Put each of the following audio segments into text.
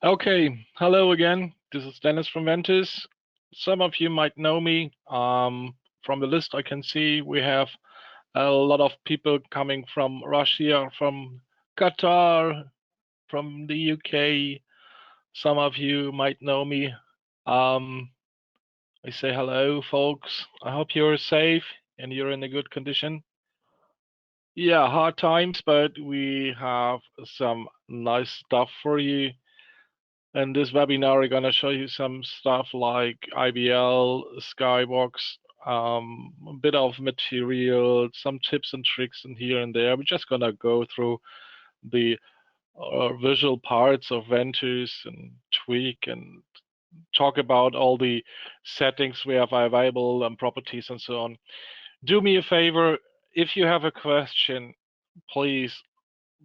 Okay, hello again. This is Dennis from Ventuz. Some of you might know me. From the list I can see we have a lot of people coming from Russia, from Qatar, from the UK. Some of you might know me. I say hello, folks. I hope you're safe and you're in a good condition. Yeah, hard times, but we have some nice stuff for you. In this webinar, we're going to show you some stuff like IBL, Skybox, a bit of material, some tips and tricks in here and there. We're just going to go through the visual parts of Ventuz and tweak and talk about all the settings we have available and properties and so on. Do me a favor, if you have a question, please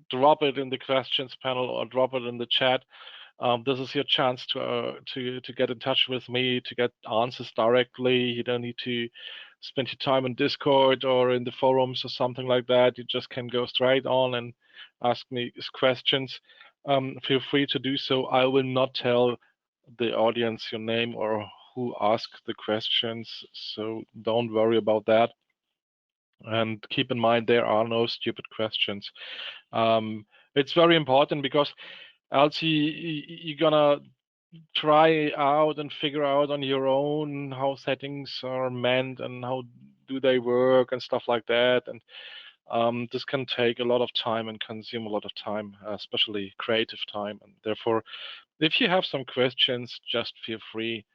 drop it in the questions panel or drop it in the chat. This is your chance to get in touch with me, to get answers directly. You don't need to spend your time on Discord or in the forums or something like that. You just can go straight on and ask me questions. Feel free to do so. I will not tell the audience your name or who asked the questions, so don't worry about that. And keep in mind, there are no stupid questions. It's very important because else you're gonna try out and figure out on your own how settings are meant and how do they work and stuff like that. And this can take a lot of time and consume a lot of time, especially creative time. And therefore, if you have some questions, just feel free.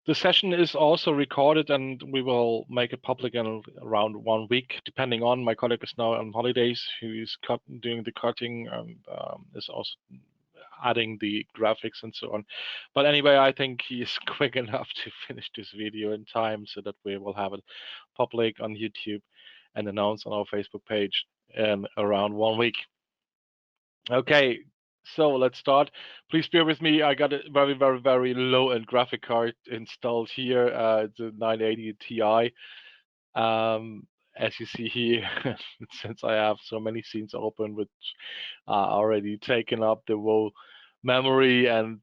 The session is also recorded and we will make it public in around 1 week, depending on. My colleague is now on holidays, who is doing the cutting and is also adding the graphics and so on. But anyway, I think he's quick enough to finish this video in time so that we will have it public on YouTube and announced on our Facebook page in around 1 week. Okay, so let's start. Please bear with me. I got a very low-end graphic card installed here. It's a 980 Ti. As you see here, since I have so many scenes open, which are already taking up the whole memory and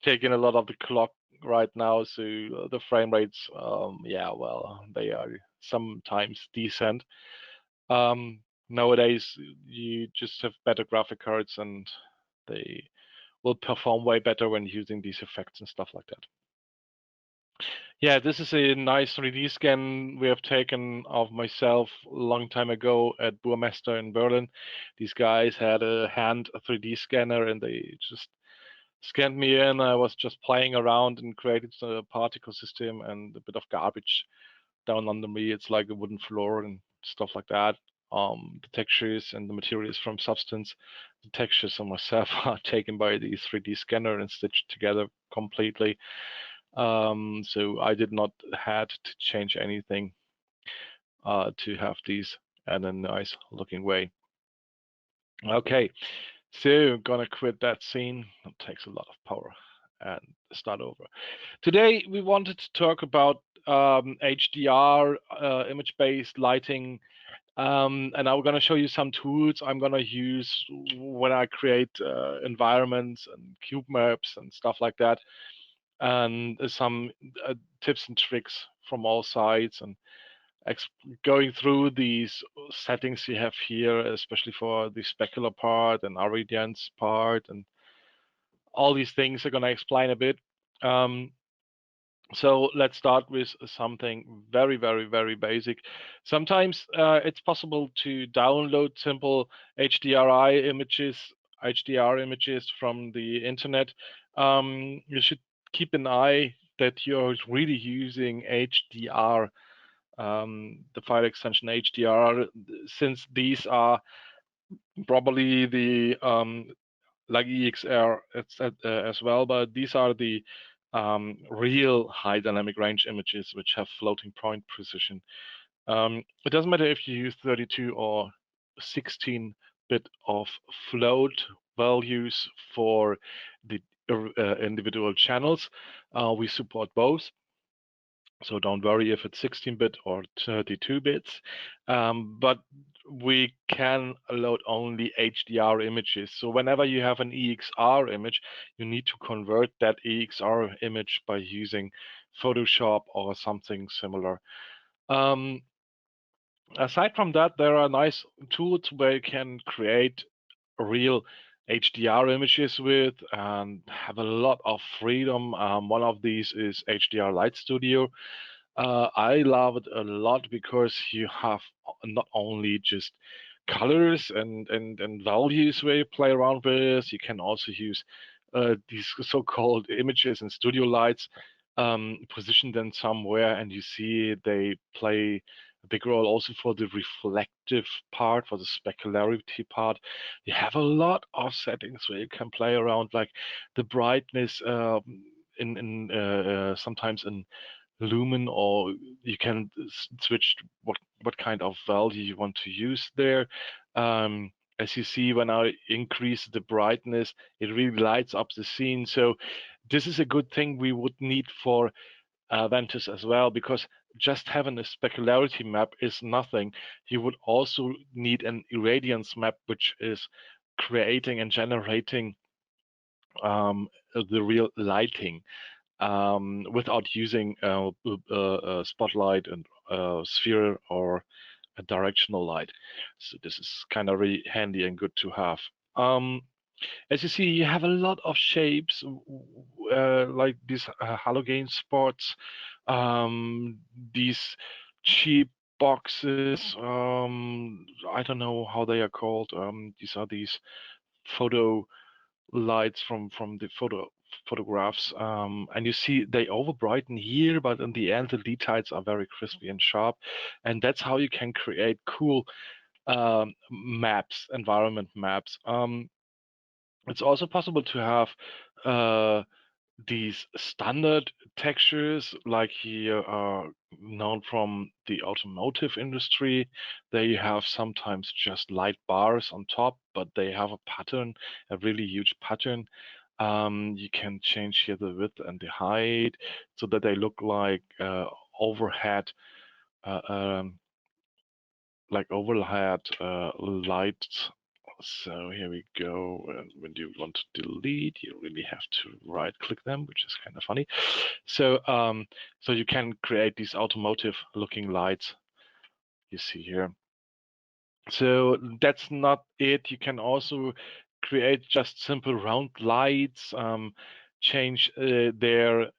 taking a lot of the clock right now, so the frame rates, yeah, well, they are sometimes decent. Nowadays, you just have better graphic cards and they will perform way better when using these effects and stuff like that. Yeah, this is a nice 3D scan we have taken of myself a long time ago at Burmester in Berlin. These guys had a hand 3D scanner and they just scanned me in. I was just playing around and created a particle system and a bit of garbage down under me. It's like a wooden floor and stuff like that. The textures and the materials from substance, the textures on myself are taken by the 3D scanner and stitched together completely. So I did not had to change anything to have these in a nice looking way. Okay, so gonna quit that scene. It takes a lot of power and start over. Today we wanted to talk about HDR, image-based lighting, and I'm going to show you some tools I'm going to use when I create environments and cube maps and stuff like that, and some tips and tricks from all sides, and going through these settings you have here, especially for the specular part and irradiance part, and all these things are going to explain a bit. So let's start with something very basic. Sometimes it's possible to download simple HDR images from the internet. You should keep an eye that you're really using HDR, the file extension HDR, since these are probably the like EXR as well, but these are the real high dynamic range images which have floating point precision. It doesn't matter if you use 32 or 16-bit of float values for the individual channels. We support both. So don't worry if it's 16-bit or 32 bits. But we can load only HDR images. So whenever you have an EXR image, you need to convert that EXR image by using Photoshop or something similar. Aside from that, there are nice tools where you can create real HDR images with and have a lot of freedom. One of these is HDR Light Studio. I love it a lot because you have not only just colors and values where you play around with, you can also use these so-called images and studio lights, position them somewhere, and you see they play a big role also for the reflective part, for the specularity part. You have a lot of settings where you can play around, like the brightness in sometimes in lumen, or you can switch what kind of value you want to use there. As you see, when I increase the brightness, it really lights up the scene. So this is a good thing we would need for Ventuz as well, because just having a specularity map is nothing. You would also need an irradiance map, which is creating and generating the real lighting without using a spotlight and sphere or a directional light. So this is kind of really handy and good to have. As you see, you have a lot of shapes like these halogen spots, these cheap boxes. I don't know how they are called. These are these photo lights from the photographs, and you see they over brighten here, but in the end the details are very crispy and sharp, and that's how you can create cool maps, environment maps. It's also possible to have these standard textures like here are known from the automotive industry. They have sometimes just light bars on top, but they have a pattern, a really huge pattern. You can change here the width and the height so that they look overhead, uh, um, overhead lights. So here we go. And when you want to delete, you really have to right click them, which is kind of funny. So so you can create these automotive looking lights you see here. So that's not it. You can also create just simple round lights, change their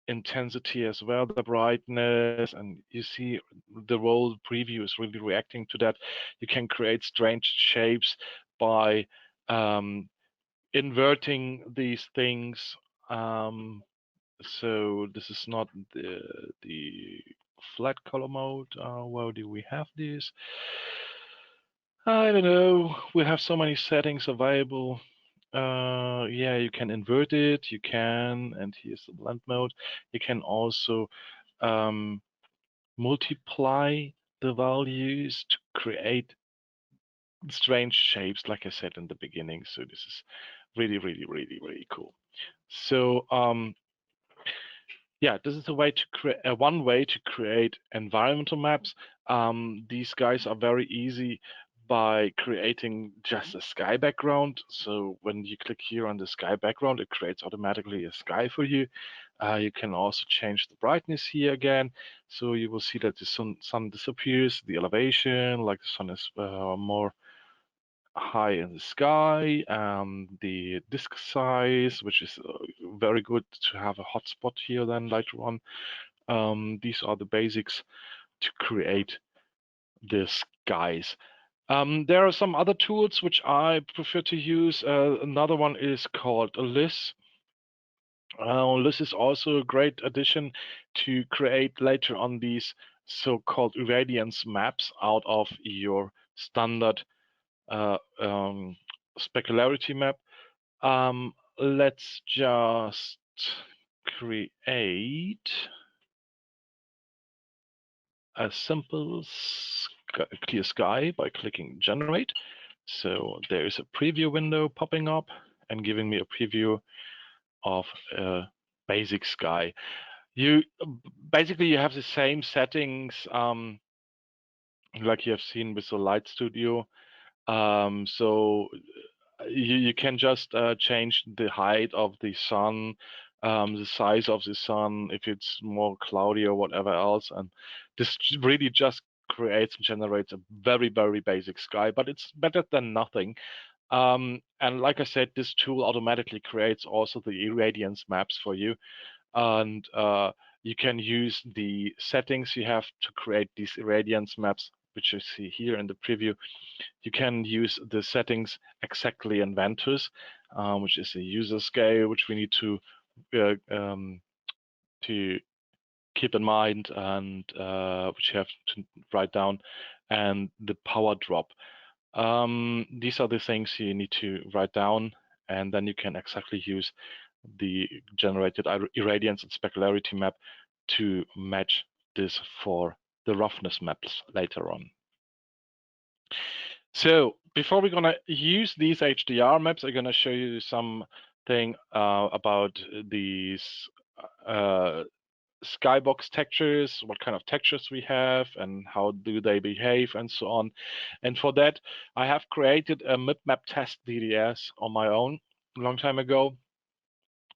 intensity as well, the brightness, and you see the roll preview is really reacting to that. You can create strange shapes by inverting these things. So this is not the flat color mode. Where do we have this? I don't know. We have so many settings available. Yeah, you can invert it. You can, and here's the blend mode. You can also multiply the values to create strange shapes, like I said in the beginning. So this is really, really, really, really cool. So yeah, this is a way to create one way to create environmental maps. These guys are very easy by creating just a sky background. So when you click here on the sky background, it creates automatically a sky for you. You can also change the brightness here again. So you will see that the sun disappears, the elevation, like the sun is more high in the sky, the disk size, which is very good to have a hotspot here then later on. These are the basics to create the skies. There are some other tools which I prefer to use. Another one is called Liz. Liz is also a great addition to create later on these so-called irradiance maps out of your standard uh, um, specularity map. Let's just create a simple clear sky by clicking generate. So there is a preview window popping up and giving me a preview of a basic sky. You basically you have the same settings like you have seen with the Light Studio. So you can just change the height of the sun, the size of the sun, if it's more cloudy or whatever else. And this really just creates and generates a very, very basic sky, but it's better than nothing. And like I said, this tool automatically creates also the irradiance maps for you. And you can use the settings you have to create these irradiance maps, which you see here in the preview. You can use the settings exactly in Ventuz, which is a user scale, which we need to keep in mind, and which you have to write down, and the power drop. These are the things you need to write down, and then you can exactly use the generated irradiance and specularity map to match this for the roughness maps later on. So before we're gonna use these HDR maps, I'm gonna show you something about these Skybox textures, what kind of textures we have and how do they behave and so on. And for that, I have created a map test DDS on my own a long time ago,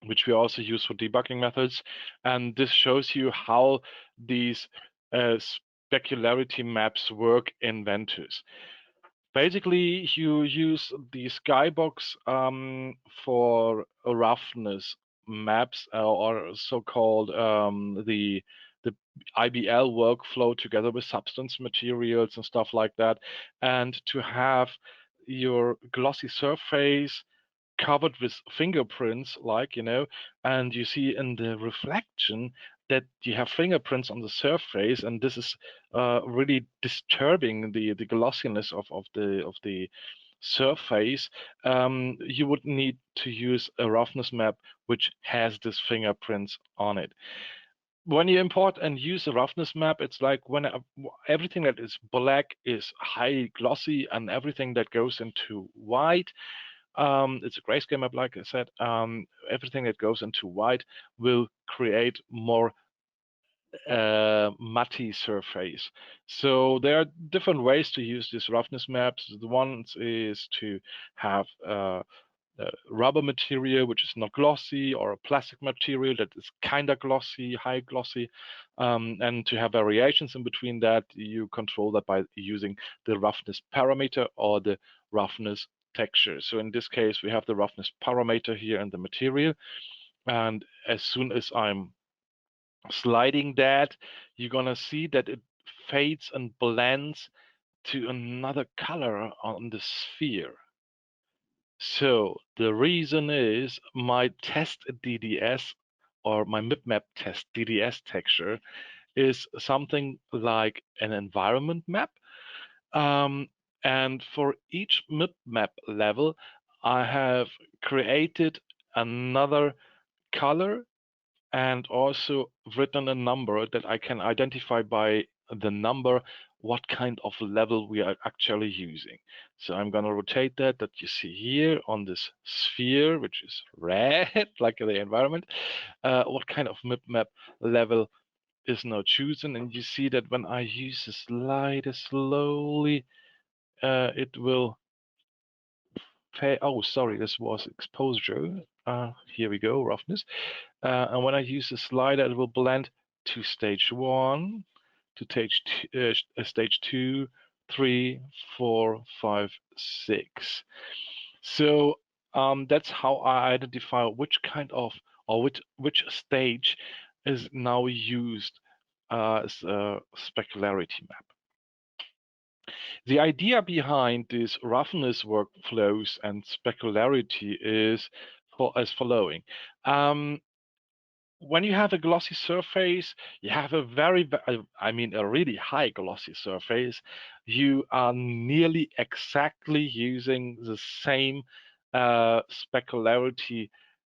which we also use for debugging methods. And this shows you how these specularity maps work in Ventuz. Basically, you use the Skybox for roughness maps, or so-called the IBL workflow together with substance materials and stuff like that, and to have your glossy surface covered with fingerprints, like, and you see in the reflection that you have fingerprints on the surface, and this is really disturbing the glossiness of the surface. You would need to use a roughness map which has these fingerprints on it. When you import and use a roughness map, it's like when everything that is black is high glossy, and everything that goes into white, it's a grayscale map, like I said. Everything that goes into white will create more muddy surface. So there are different ways to use these roughness maps. The one is to have rubber material which is not glossy, or a plastic material that is kind of glossy, high glossy, and to have variations in between that. You control that by using the roughness parameter or the roughness texture. So in this case, we have the roughness parameter here in the material, and as soon as I'm sliding that, you're gonna see that it fades and blends to another color on the sphere. So the reason is my test DDS, or my map test DDS texture, is something like an environment map. And for each map level, I have created another color and also written a number that I can identify by the number what kind of level we are actually using. So I'm going to rotate that you see here on this sphere, which is red, like the environment, what kind of map level is now chosen. And you see that when I use the slider slowly, it will pay. Oh, sorry, this was exposure. Here we go, roughness. And when I use the slider, it will blend to stage 1, to stage 2, 3, 4, 5, 6. So that's how I identify which kind of, or which stage is now used as a specularity map. The idea behind these roughness workflows and specularity is as following. When you have a glossy surface, you have a a really high glossy surface, you are nearly exactly using the same specularity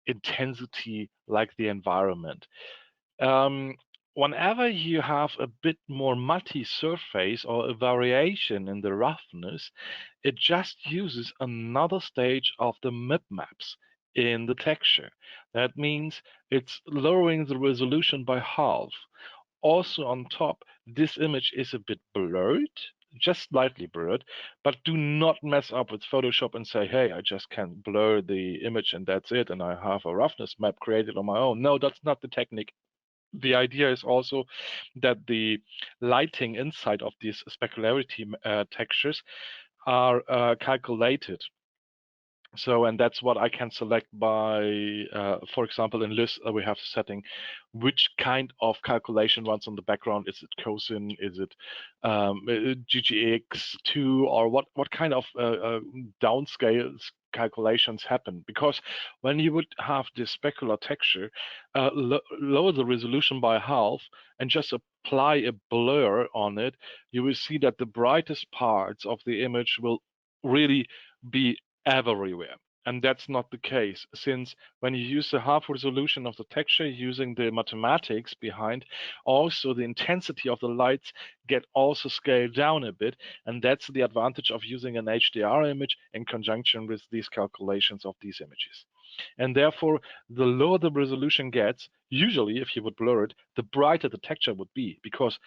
intensity like the environment. Whenever you have a bit more muddy surface or a variation in the roughness, it just uses another stage of the maps in the texture. That means it's lowering the resolution by half. Also on top, this image is a bit blurred. just slightly blurred, but do not mess up with Photoshop and say, hey, I just can blur the image and that's it, and I have a roughness map created on my own. No, that's not the technique. The idea is also that the lighting inside of these specularity textures are calculated. So, and that's what I can select by, for example, in list, we have the setting, which kind of calculation runs on the background. Is it cosine? Is it GGX2? Or what kind of downscale calculations happen? Because when you would have this specular texture, lower the resolution by half and just apply a blur on it, you will see that the brightest parts of the image will really be everywhere. And that's not the case, since when you use the half resolution of the texture using the mathematics behind, also the intensity of the lights get also scaled down a bit. And that's the advantage of using an HDR image in conjunction with these calculations of these images. And therefore, the lower the resolution gets, usually if you would blur it, the brighter the texture would be, because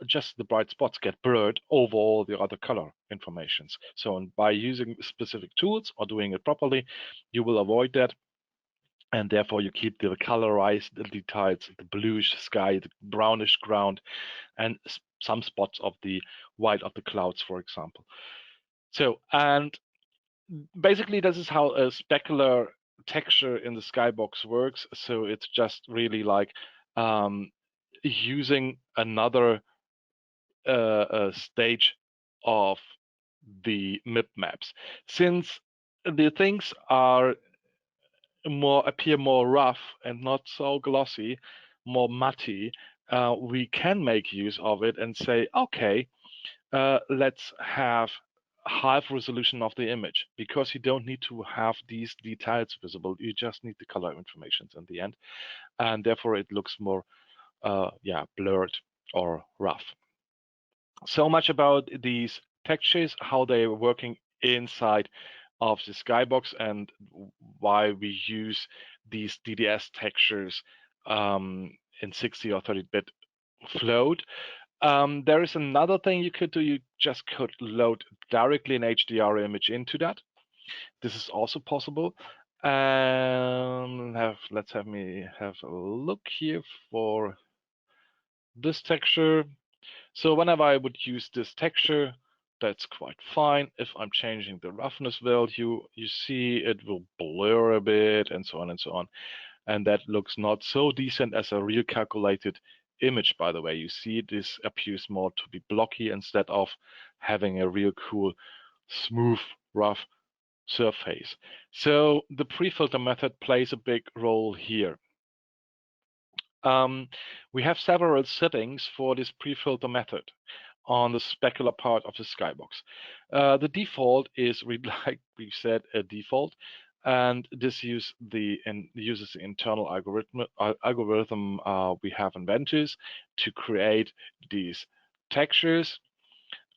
just the bright spots get blurred over all the other color informations. So by using specific tools or doing it properly, you will avoid that. And therefore you keep the colorized details, the bluish sky, the brownish ground, and some spots of the white of the clouds, for example. So, and basically this is how a specular texture in the Skybox works. So it's just really like using another stage of the MIP maps. Since the things appear more rough and not so glossy, more matte, we can make use of it and say, okay, let's have half resolution of the image, because you don't need to have these details visible. You just need the color information in the end, and therefore it looks more blurred or rough. So much about these textures, how they are working inside of the Skybox, and why we use these DDS textures in 60 or 30-bit float. There is another thing you could do. You just could load directly an HDR image into that. This is also possible. Let's have me have a look here for this texture. So whenever I would use this texture, that's quite fine. If I'm changing the roughness value, you see it will blur a bit and so on and so on. And that looks not so decent as a real calculated image, by the way. You see this appears more to be blocky instead of having a real cool, smooth, rough surface. So the pre-filter method plays a big role here. We have several settings for this pre-filter method on the specular part of the Skybox. The default is, like we said, a default, and this uses the internal algorithm we have in Ventuz to create these textures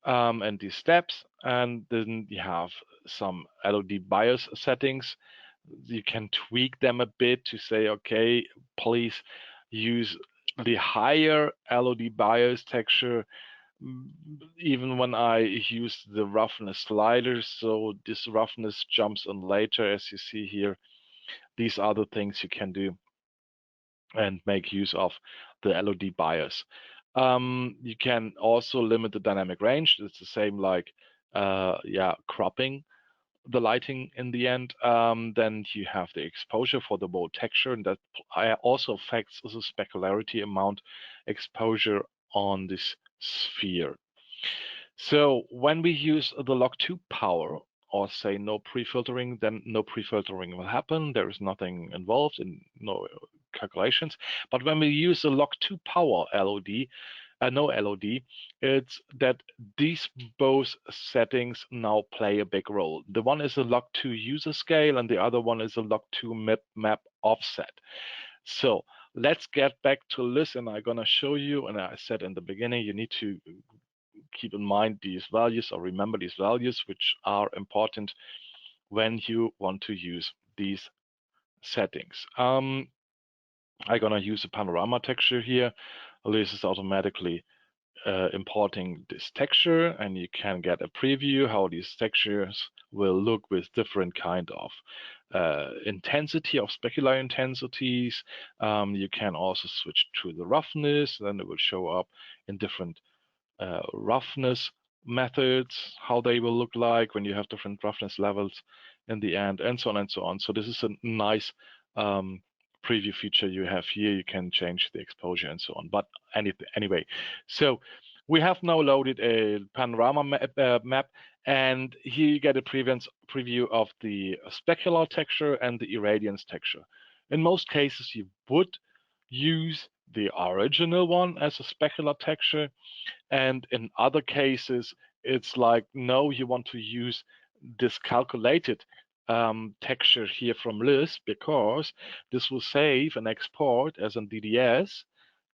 and these steps. And then you have some LOD bias settings. You can tweak them a bit to say, okay, please use the higher LOD bias texture even when I use the roughness slider. So this roughness jumps in later, as you see here. These are the things you can do and make use of the LOD bias. You can also limit the dynamic range. It's the same like cropping the lighting in the end. Then you have the exposure for the bold texture, and that also affects the specularity amount exposure on this sphere. So when we use the log2 power, or say no pre-filtering, then no pre-filtering will happen. There is nothing involved in no calculations. But when we use the log2 power LOD, no LOD, it's that these both settings now play a big role. The one is a log2 user scale, and the other one is a log2 map offset. So let's get back to this, and I'm gonna show you, and I said in the beginning, you need to keep in mind these values or remember these values, which are important when you want to use these settings. I'm gonna use a panorama texture here. This is automatically importing this texture, and you can get a preview how these textures will look with different kind of intensity of specular intensities. You can also switch to the roughness, then it will show up in different roughness methods, how they will look like when you have different roughness levels in the end, and so on and so on. So this is a nice preview feature you have here. You can change the exposure and so on. But anyway, so we have now loaded a panorama map, and here you get a preview of the specular texture and the irradiance texture. In most cases, you would use the original one as a specular texture, and in other cases, it's like, no, you want to use this calculated texture here from Lisp, because this will save and export as an DDS.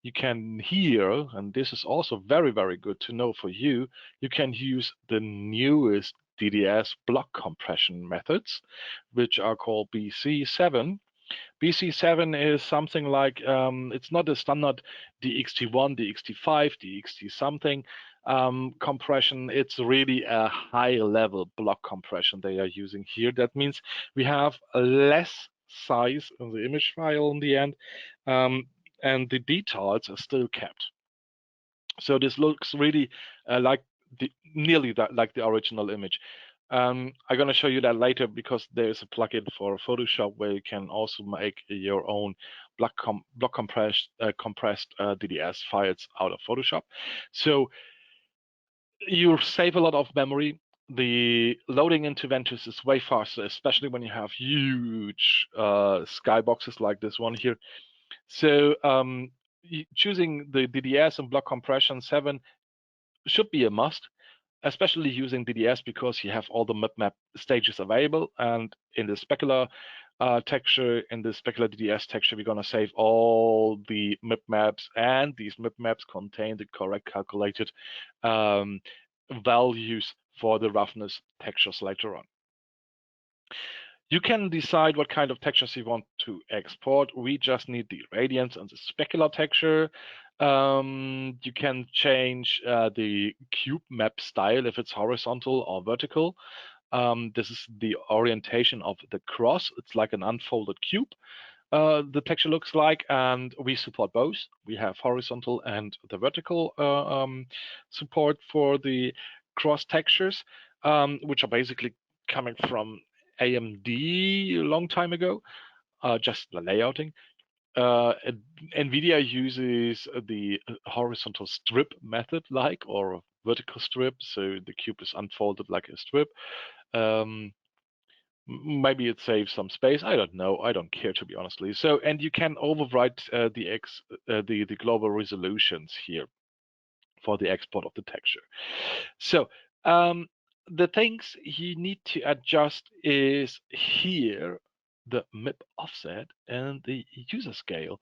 You can here, and this is also very, very good to know for you, you can use the newest DDS block compression methods, which are called BC7. BC7 is something like, it's not a standard DXT1, DXT5, DXT something compression. It's really a high level block compression they are using here. That means we have less size in the image file in the end, and the details are still kept. So this looks really like nearly like the original image. I'm going to show you that later, because there is a plugin for Photoshop where you can also make your own block compressed DDS files out of Photoshop. So you save a lot of memory. The loading into Ventuz is way faster, especially when you have huge skyboxes like this one here. So choosing the DDS and block compression 7 should be a must, especially using DDS, because you have all the map stages available. And in the specular texture, in the specular DDS texture, we're going to save all the maps, and these maps contain the correct calculated values for the roughness textures later on. You can decide what kind of textures you want to export. We just need the irradiance and the specular texture. You can change the cube map style if it's horizontal or vertical. This is the orientation of the cross. It's like an unfolded cube. The texture looks like, and we support both. We have horizontal and the vertical support for the cross textures, which are basically coming from AMD a long time ago, just the layouting. NVIDIA uses the horizontal strip method, or vertical strip, so the cube is unfolded like a strip. Maybe it saves some space. I don't know. I don't care, to be honestly. So, and you can overwrite the global resolutions here for the export of the texture. So the things you need to adjust is here the MIP offset and the user scale.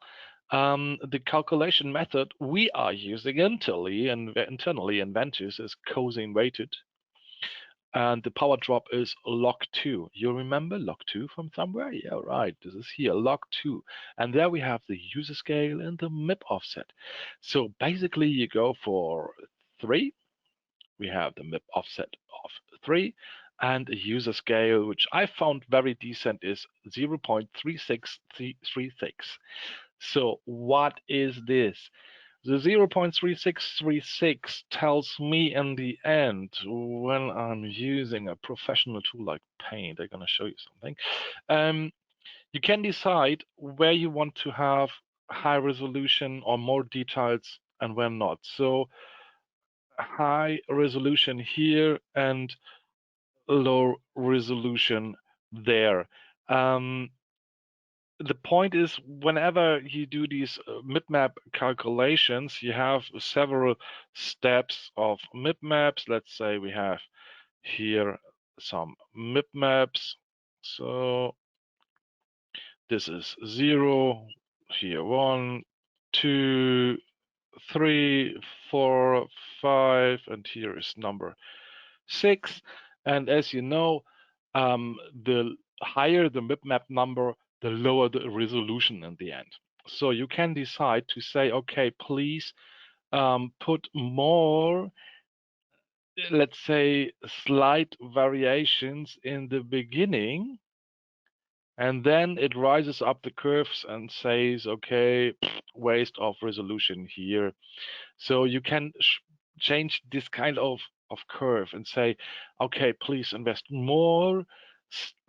The calculation method we are using internally in Ventuz is cosine weighted. And the power drop is log2. You remember log2 from somewhere? Yeah, right. This is here, log2. And there we have the user scale and the MIP offset. So basically you go for 3. We have the MIP offset of 3, and a user scale, which I found very decent, is 0.3636. So what is this? The 0.3636 tells me in the end, when I'm using a professional tool like Paint, I'm going to show you something. You can decide where you want to have high resolution or more details and where not. So high resolution here and low resolution there. The point is, whenever you do these map calculations, you have several steps of maps. Let's say we have here some maps. So this is 0, here 1, 2, 3, 4, 5, and here is number 6. And as you know, the higher the map number, the lower the resolution in the end. So you can decide to say, okay, please put more, let's say, slight variations in the beginning, and then it rises up the curves and says, okay, waste of resolution here. So you can change this kind of curve and say, okay, please invest more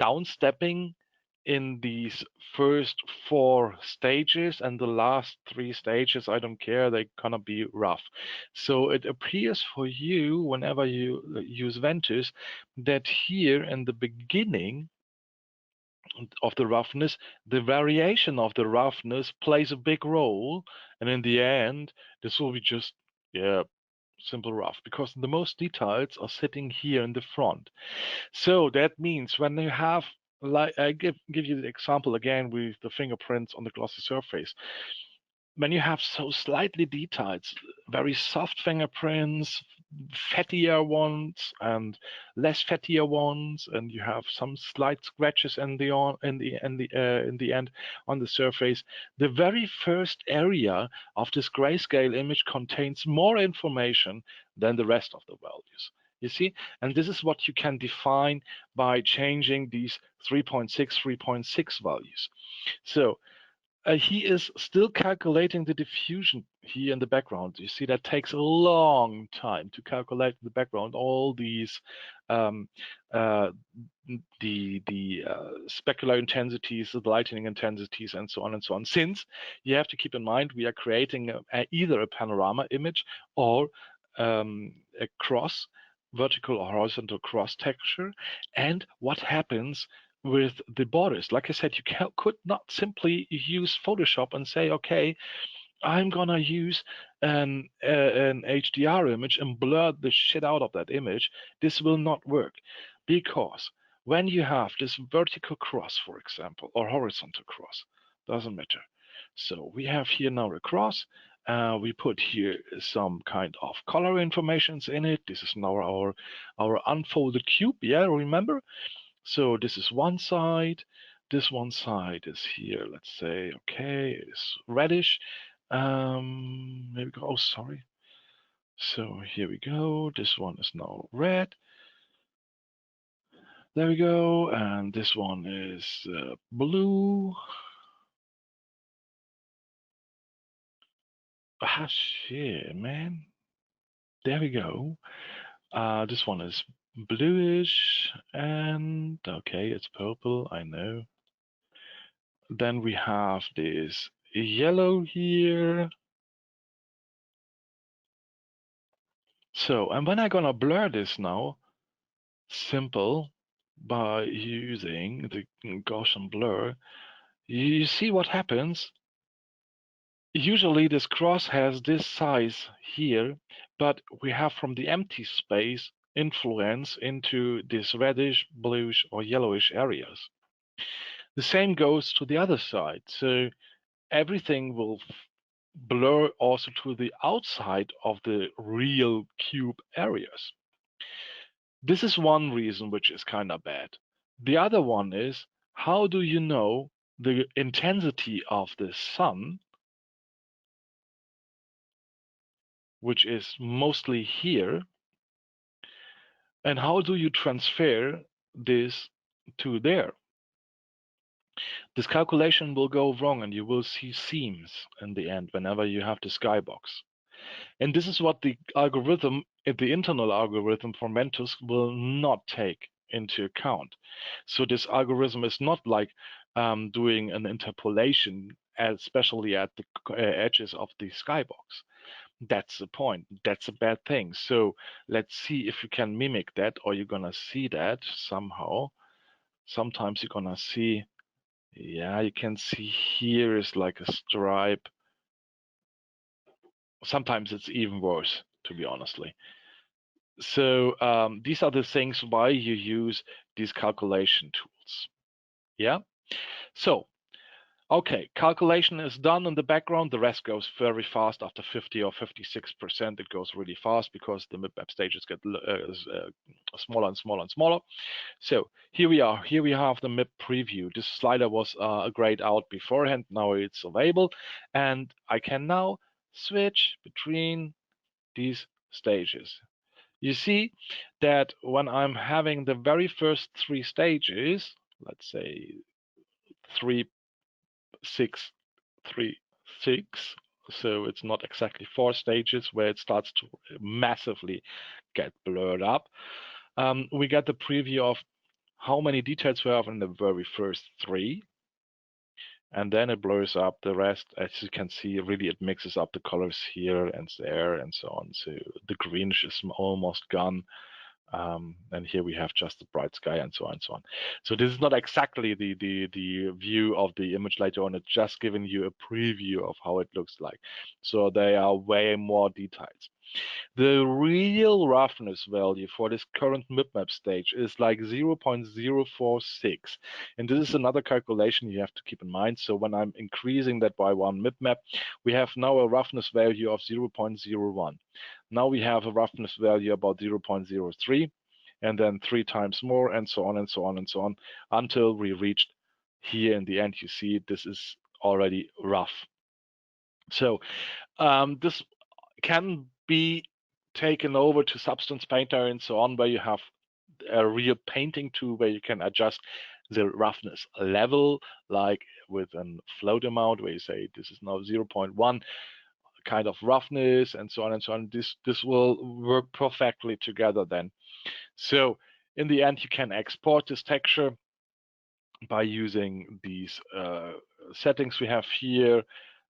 downstepping in these first 4 stages, and the last 3 stages, I don't care, they're gonna be rough. So it appears for you, whenever you use Ventuz, that here in the beginning of the roughness, the variation of the roughness plays a big role, and in the end, this will be just, yeah, simple rough, because the most details are sitting here in the front. So that means when you have, like, I give you the example again with the fingerprints on the glossy surface. When you have so slightly detailed, very soft fingerprints, fattier ones and less fattier ones, and you have some slight scratches in the end on the surface, the very first area of this grayscale image contains more information than the rest of the values. You see, and this is what you can define by changing these 3.6, 3.6 values. So he is still calculating the diffusion here in the background. You see, that takes a long time to calculate in the background all these um, uh, the specular intensities, the lightning intensities, and so on and so on. Since you have to keep in mind, we are creating either a panorama image or a cross, vertical or horizontal cross texture, and what happens with the borders. Like I said, you could not simply use Photoshop and say, okay, I'm gonna use an HDR image and blur the shit out of that image. This will not work, because when you have this vertical cross, for example, or horizontal cross, doesn't matter. So we have here now a cross. We put here some kind of color informations in it. This is now our unfolded cube. Yeah, remember? So this is one side. This one side is here. Let's say, okay, it's reddish. Here we go. Oh, sorry. So here we go. This one is now red. There we go. And this one is blue. Ah, shit, man. There we go. This one is bluish, and okay, it's purple, I know. Then we have this yellow here. So, and when I'm gonna blur this now, simple, by using the Gaussian blur, you see what happens. Usually this cross has this size here, but we have from the empty space influence into this reddish, bluish, or yellowish areas. The same goes to the other side. So everything will blur also to the outside of the real cube areas. This is one reason which is kind of bad. The other one is, how do you know the intensity of the sun, which is mostly here, and how do you transfer this to there? This calculation will go wrong, and you will see seams in the end whenever you have the skybox. And this is what the algorithm, the internal algorithm for Ventuz will not take into account. So this algorithm is not like doing an interpolation, especially at the edges of the skybox. That's the point. That's a bad thing. So let's see if you can mimic that, or you're gonna see that somehow. Sometimes you're gonna see, yeah, you can see here is like a stripe. Sometimes it's even worse, to be honestly. So these are the things why you use these calculation tools. Yeah. So, okay, calculation is done in the background. The rest goes very fast. After 50 or 56%, it goes really fast because the map stages get smaller and smaller and smaller. So here we are. Here we have the map preview. This slider was grayed out beforehand. Now it's available, and I can now switch between these stages. You see that when I'm having the very first three stages, let's say 3, 6, 3, 6, so it's not exactly 4 stages where it starts to massively get blurred up. We get the preview of how many details we have in the very first 3, and then it blurs up the rest. As you can see, really it mixes up the colors here and there and so on. So the greenish is almost gone. And here we have just the bright sky and so on and so on. So this is not exactly the view of the image later on. It's just giving you a preview of how it looks like. So there are way more details. The real roughness value for this current bitmap stage is like 0.046. And this is another calculation you have to keep in mind. So when I'm increasing that by 1 bitmap, we have now a roughness value of 0.01. Now we have a roughness value about 0.03, and then 3 times more, and so on and so on and so on, until we reached here in the end. You see, this is already rough. So this can be taken over to Substance Painter and so on, where you have a real painting tool where you can adjust the roughness level, like with a float amount, where you say this is now 0.1 kind of roughness and so on and so on. This will work perfectly together then. So in the end, you can export this texture by using these settings we have here.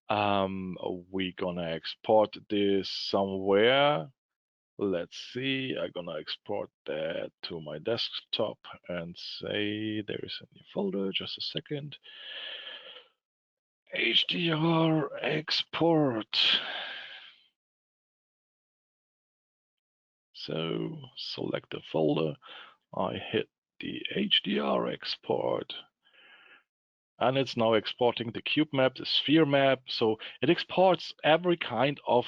We're gonna export this somewhere. Let's see, I'm gonna export that to my desktop and say there is a new folder, just a second. HDR export. So select the folder, I hit the HDR export. And it's now exporting the cube map, the sphere map. So it exports every kind of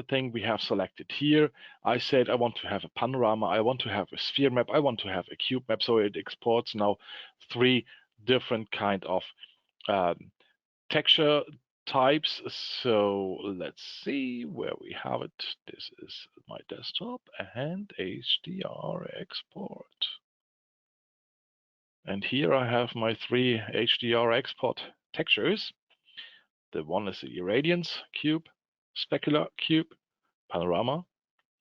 thing we have selected here. I said I want to have a panorama, I want to have a sphere map, I want to have a cube map. So it exports now 3 different kind of texture types. So let's see where we have it. This is my desktop and HDR export. And here I have my 3 HDR export textures. The one is the irradiance cube, specular cube, panorama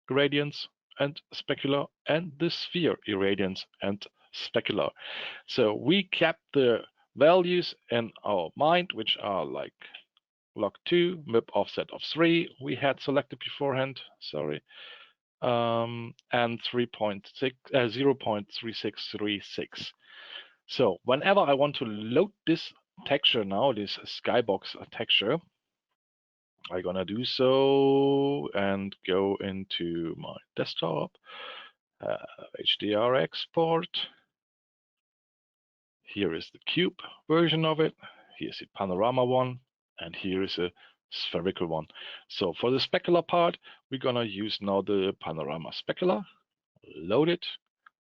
irradiance and specular, and the sphere irradiance and specular. So we kept the values in our mind, which are like log 2, MIP offset of 3 we had selected beforehand, sorry, and 0.3636. So whenever I want to load this texture now, this Skybox texture, I'm gonna do so and go into my desktop, HDR export. Here is the cube version of it. Here's the panorama one, and here is a spherical one. So for the specular part, we're gonna use now the panorama specular, load it.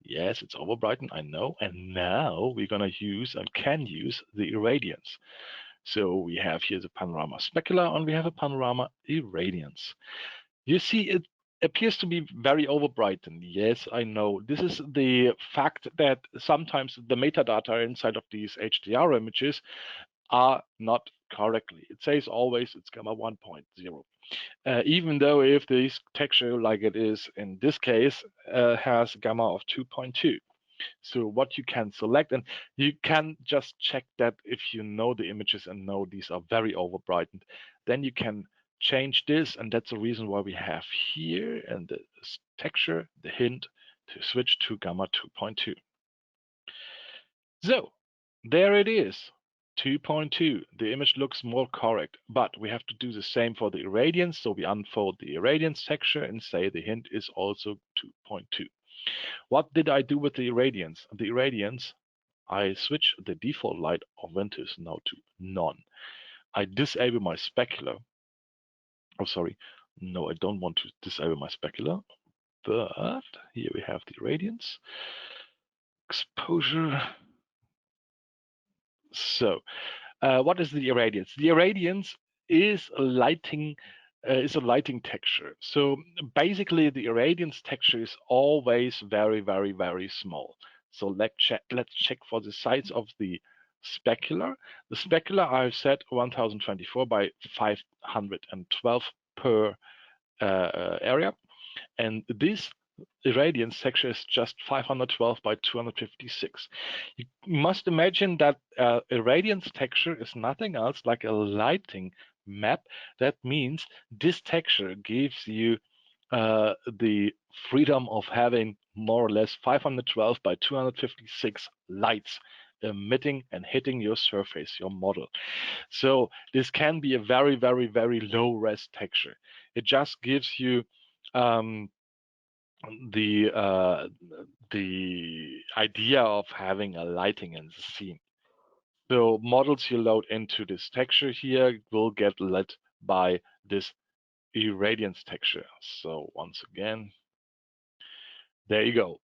Yes, it's overbrightened, I know. And now we're gonna use and can use the irradiance. So we have here the panorama specular and we have a panorama irradiance. You see, it appears to be very overbrightened. Yes, I know. This is the fact that sometimes the metadata inside of these HDR images are not correctly. It says always it's gamma 1.0. Even though if this texture, like it is in this case, has gamma of 2.2. So what you can select, and you can just check that if you know the images and know these are very overbrightened, then you can change this, and that's the reason why we have here and the texture, the hint to switch to gamma 2.2. So there it is, 2.2. The image looks more correct, but we have to do the same for the irradiance. So we unfold the irradiance texture and say the hint is also 2.2. What did I do with the irradiance? The irradiance, I switch the default light of Ventuz now to none. I disable my specular. Oh, sorry. No, I don't want to disable my specular. But here we have the irradiance. Exposure. So what is the irradiance? The irradiance is a lighting texture. So basically, the irradiance texture is always very, very, very small. So let's check for the size of the specular. The specular I've set 1024 by 512 per area, and this irradiance texture is just 512 by 256. You must imagine that irradiance texture is nothing else like a lighting map. That means this texture gives you the freedom of having more or less 512 by 256 lights emitting and hitting your surface, your model. So this can be a very, very, very low res texture. It just gives you the idea of having a lighting in the scene. So models you load into this texture here will get lit by this irradiance texture. So once again, there you go.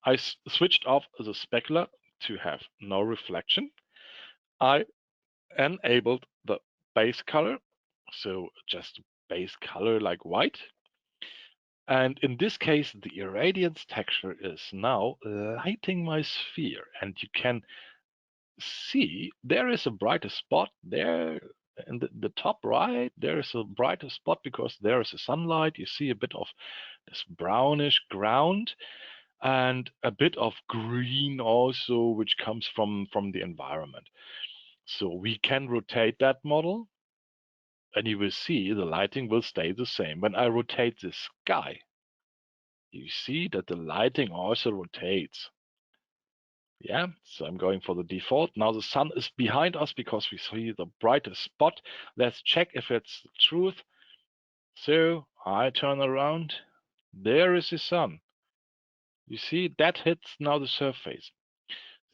I switched off the specular to have no reflection. I enabled the base color, so just base color like white. And in this case, the irradiance texture is now lighting my sphere. And you can see there is a brighter spot there in the top right. There is a brighter spot because there is a sunlight. You see a bit of this brownish ground and a bit of green also, which comes from the environment. So we can rotate that model and you will see the lighting will stay the same. When I rotate the sky, you see that the lighting also rotates. Yeah, so I'm going for the default. Now the sun is behind us because we see the brightest spot. Let's check if it's the truth. So I turn around. There is the sun. You see, that hits now the surface.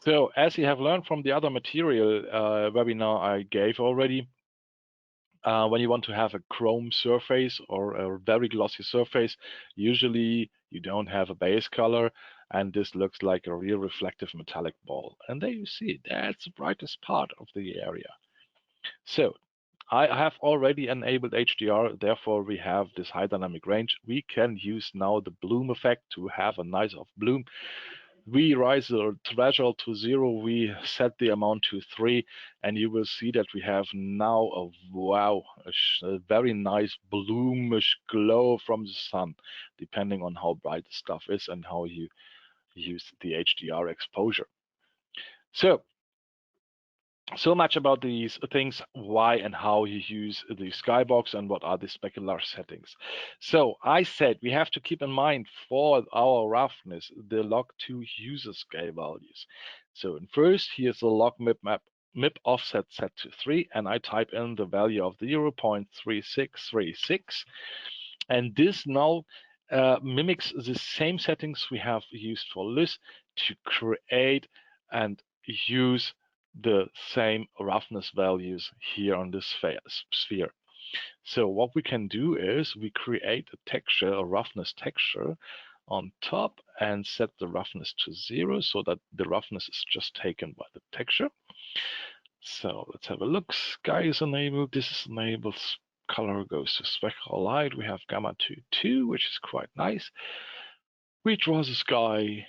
So as you have learned from the other material webinar I gave already, when you want to have a chrome surface or a very glossy surface, usually you don't have a base color, and this looks like a real reflective metallic ball. And there you see, that's the brightest part of the area. So I have already enabled HDR, therefore we have this high dynamic range. We can use now the bloom effect to have a nice of bloom. We raise the threshold to 0, we set the amount to 3, and you will see that we have now a very nice bloomish glow from the sun, depending on how bright the stuff is and how you use the HDR exposure. So much about these things, why and how you use the Skybox and what are the specular settings. So I said we have to keep in mind for our roughness the log2 user scale values. So first, here's the log MIP offset set to 3, and I type in the value of 0.3636, and this now mimics the same settings we have used for Lys to create and use the same roughness values here on this sphere. So what we can do is we create a texture, a roughness texture on top, and set the roughness to 0 so that the roughness is just taken by the texture. So let's have a look. Sky is enabled, this is enabled, color goes to spectral light. We have gamma 2, which is quite nice. We draw the sky,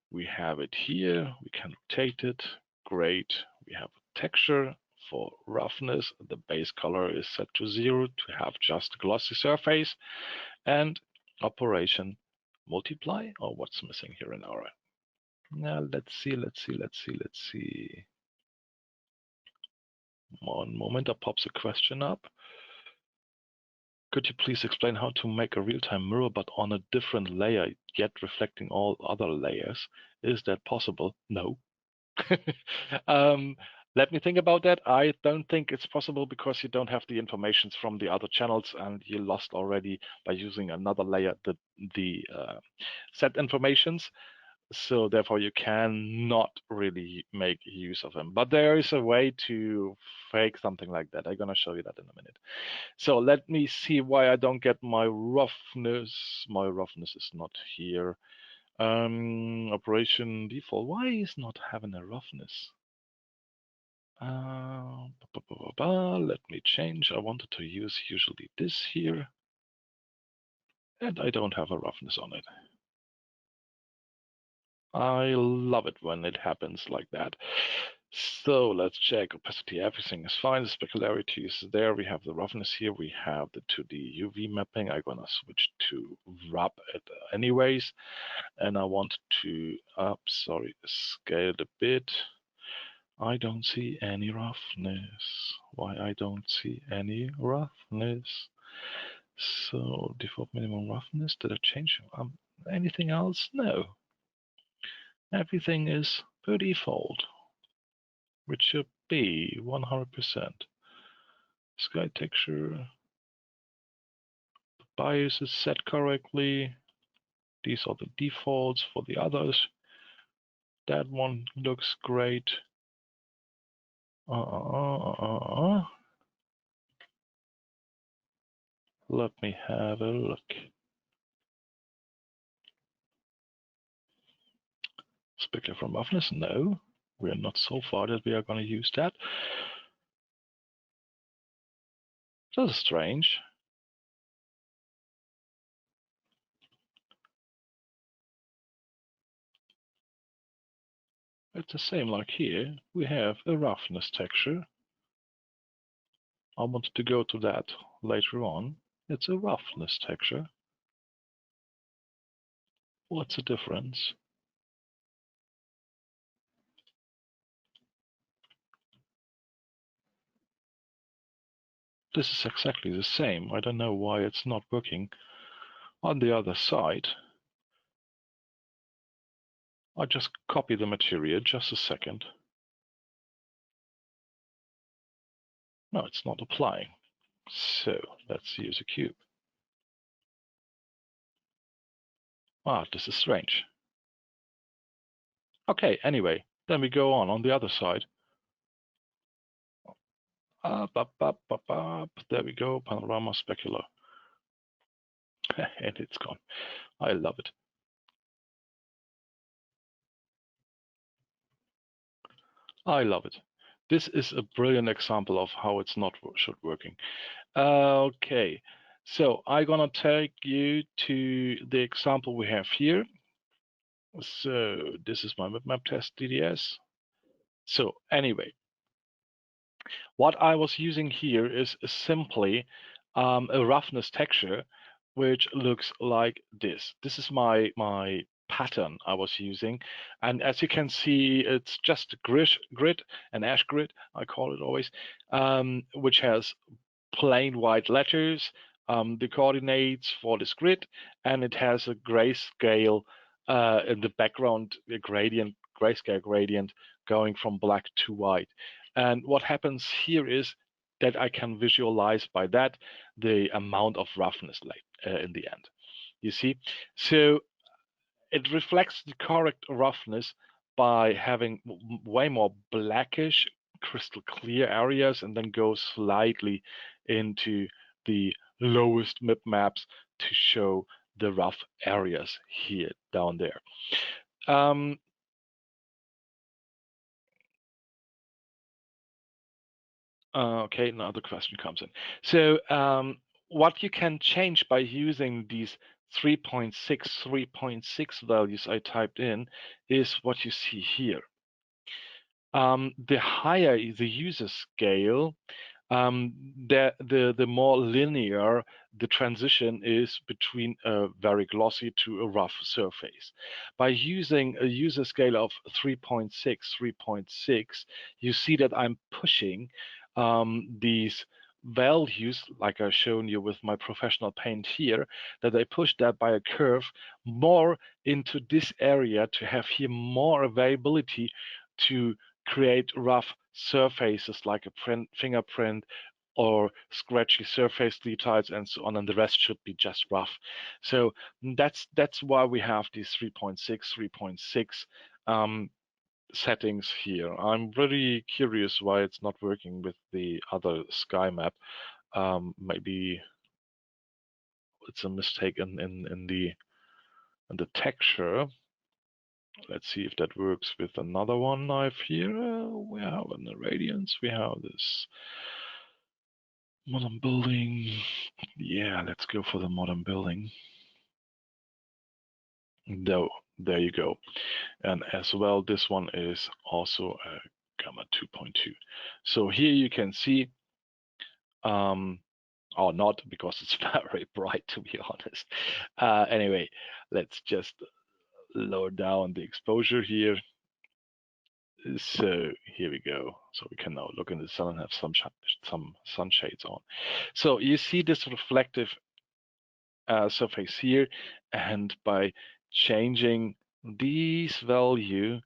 we have it here, we can rotate it, great. We have a texture for roughness, the base color is set to 0 to have just a glossy surface, and operation multiply, or what's missing here in our, now let's see. One moment, that pops a question up. Could you please explain how to make a real-time mirror but on a different layer, yet reflecting all other layers? Is that possible? No. Let me think about that. I don't think it's possible because you don't have the informations from the other channels, and you lost already by using another layer the set informations. So therefore, you cannot really make use of them. But there is a way to fake something like that. I'm gonna show you that in a minute. So let me see why I don't get my roughness. My roughness is not here. Operation default. Why is not having a roughness? Let me change. I wanted to use usually this here, and I don't have a roughness on it. I love it when it happens like that. So let's check opacity. Everything is fine. The specularity is there. We have the roughness here. We have the 2D UV mapping. I'm gonna switch to rub it anyways, and I want to scale it a bit. I don't see any roughness. Why I don't see any roughness? So default minimum roughness. Did I change anything else? No. Everything is per default, which should be 100%. Sky texture. The bias is set correctly. These are the defaults for the others. That one looks great. Let me have a look. Specular from roughness? No, we are not so far that we are going to use that. That's strange. It's the same like here. We have a roughness texture. I wanted to go to that later on. It's a roughness texture. What's the difference? This is exactly the same. I don't know why it's not working on the other side. I just copy the material, just a second. No, it's not applying. So let's use a cube. This is strange. Okay, anyway, then we go on the other side. There we go, panorama specular. And it's gone. I love it. I love it. This is a brilliant example of how it's not working. Okay, so I'm gonna take you to the example we have here. So this is my map test DDS. So anyway, what I was using here is simply a roughness texture, which looks like this. This is my pattern I was using, and as you can see, it's just a grid, an ash grid, I call it always, which has plain white letters, the coordinates for this grid, and it has a grayscale in the background, a grayscale gradient going from black to white. And what happens here is that I can visualize by that the amount of roughness in the end. You see, so it reflects the correct roughness by having way more blackish, crystal clear areas, and then go slightly into the lowest mip maps to show the rough areas here down there. Okay, now the question comes in. So what you can change by using these 3.6 values I typed in is what you see here. The higher the user scale, the more linear the transition is between a very glossy to a rough surface. By using a user scale of 3.6, you see that I'm pushing these values, like I've shown you with my professional paint here, that I push that by a curve more into this area to have here more availability to create rough surfaces like a fingerprint or scratchy surface details and so on, and the rest should be just rough. So that's why we have these 3.6 settings here. I'm really curious why it's not working with the other sky map. Maybe it's a mistake in the texture. Let's see if that works with another one I have here. We have an irradiance. We have this modern building. Yeah, let's go for the modern building. There you go. And as well, this one is also a gamma 2.2. So here you can see, or not, because it's very bright, to be honest. Anyway, let's just lower down the exposure here. So here we go. So we can now look in the sun and have some sunshades on. So you see this reflective surface here, and by changing these value,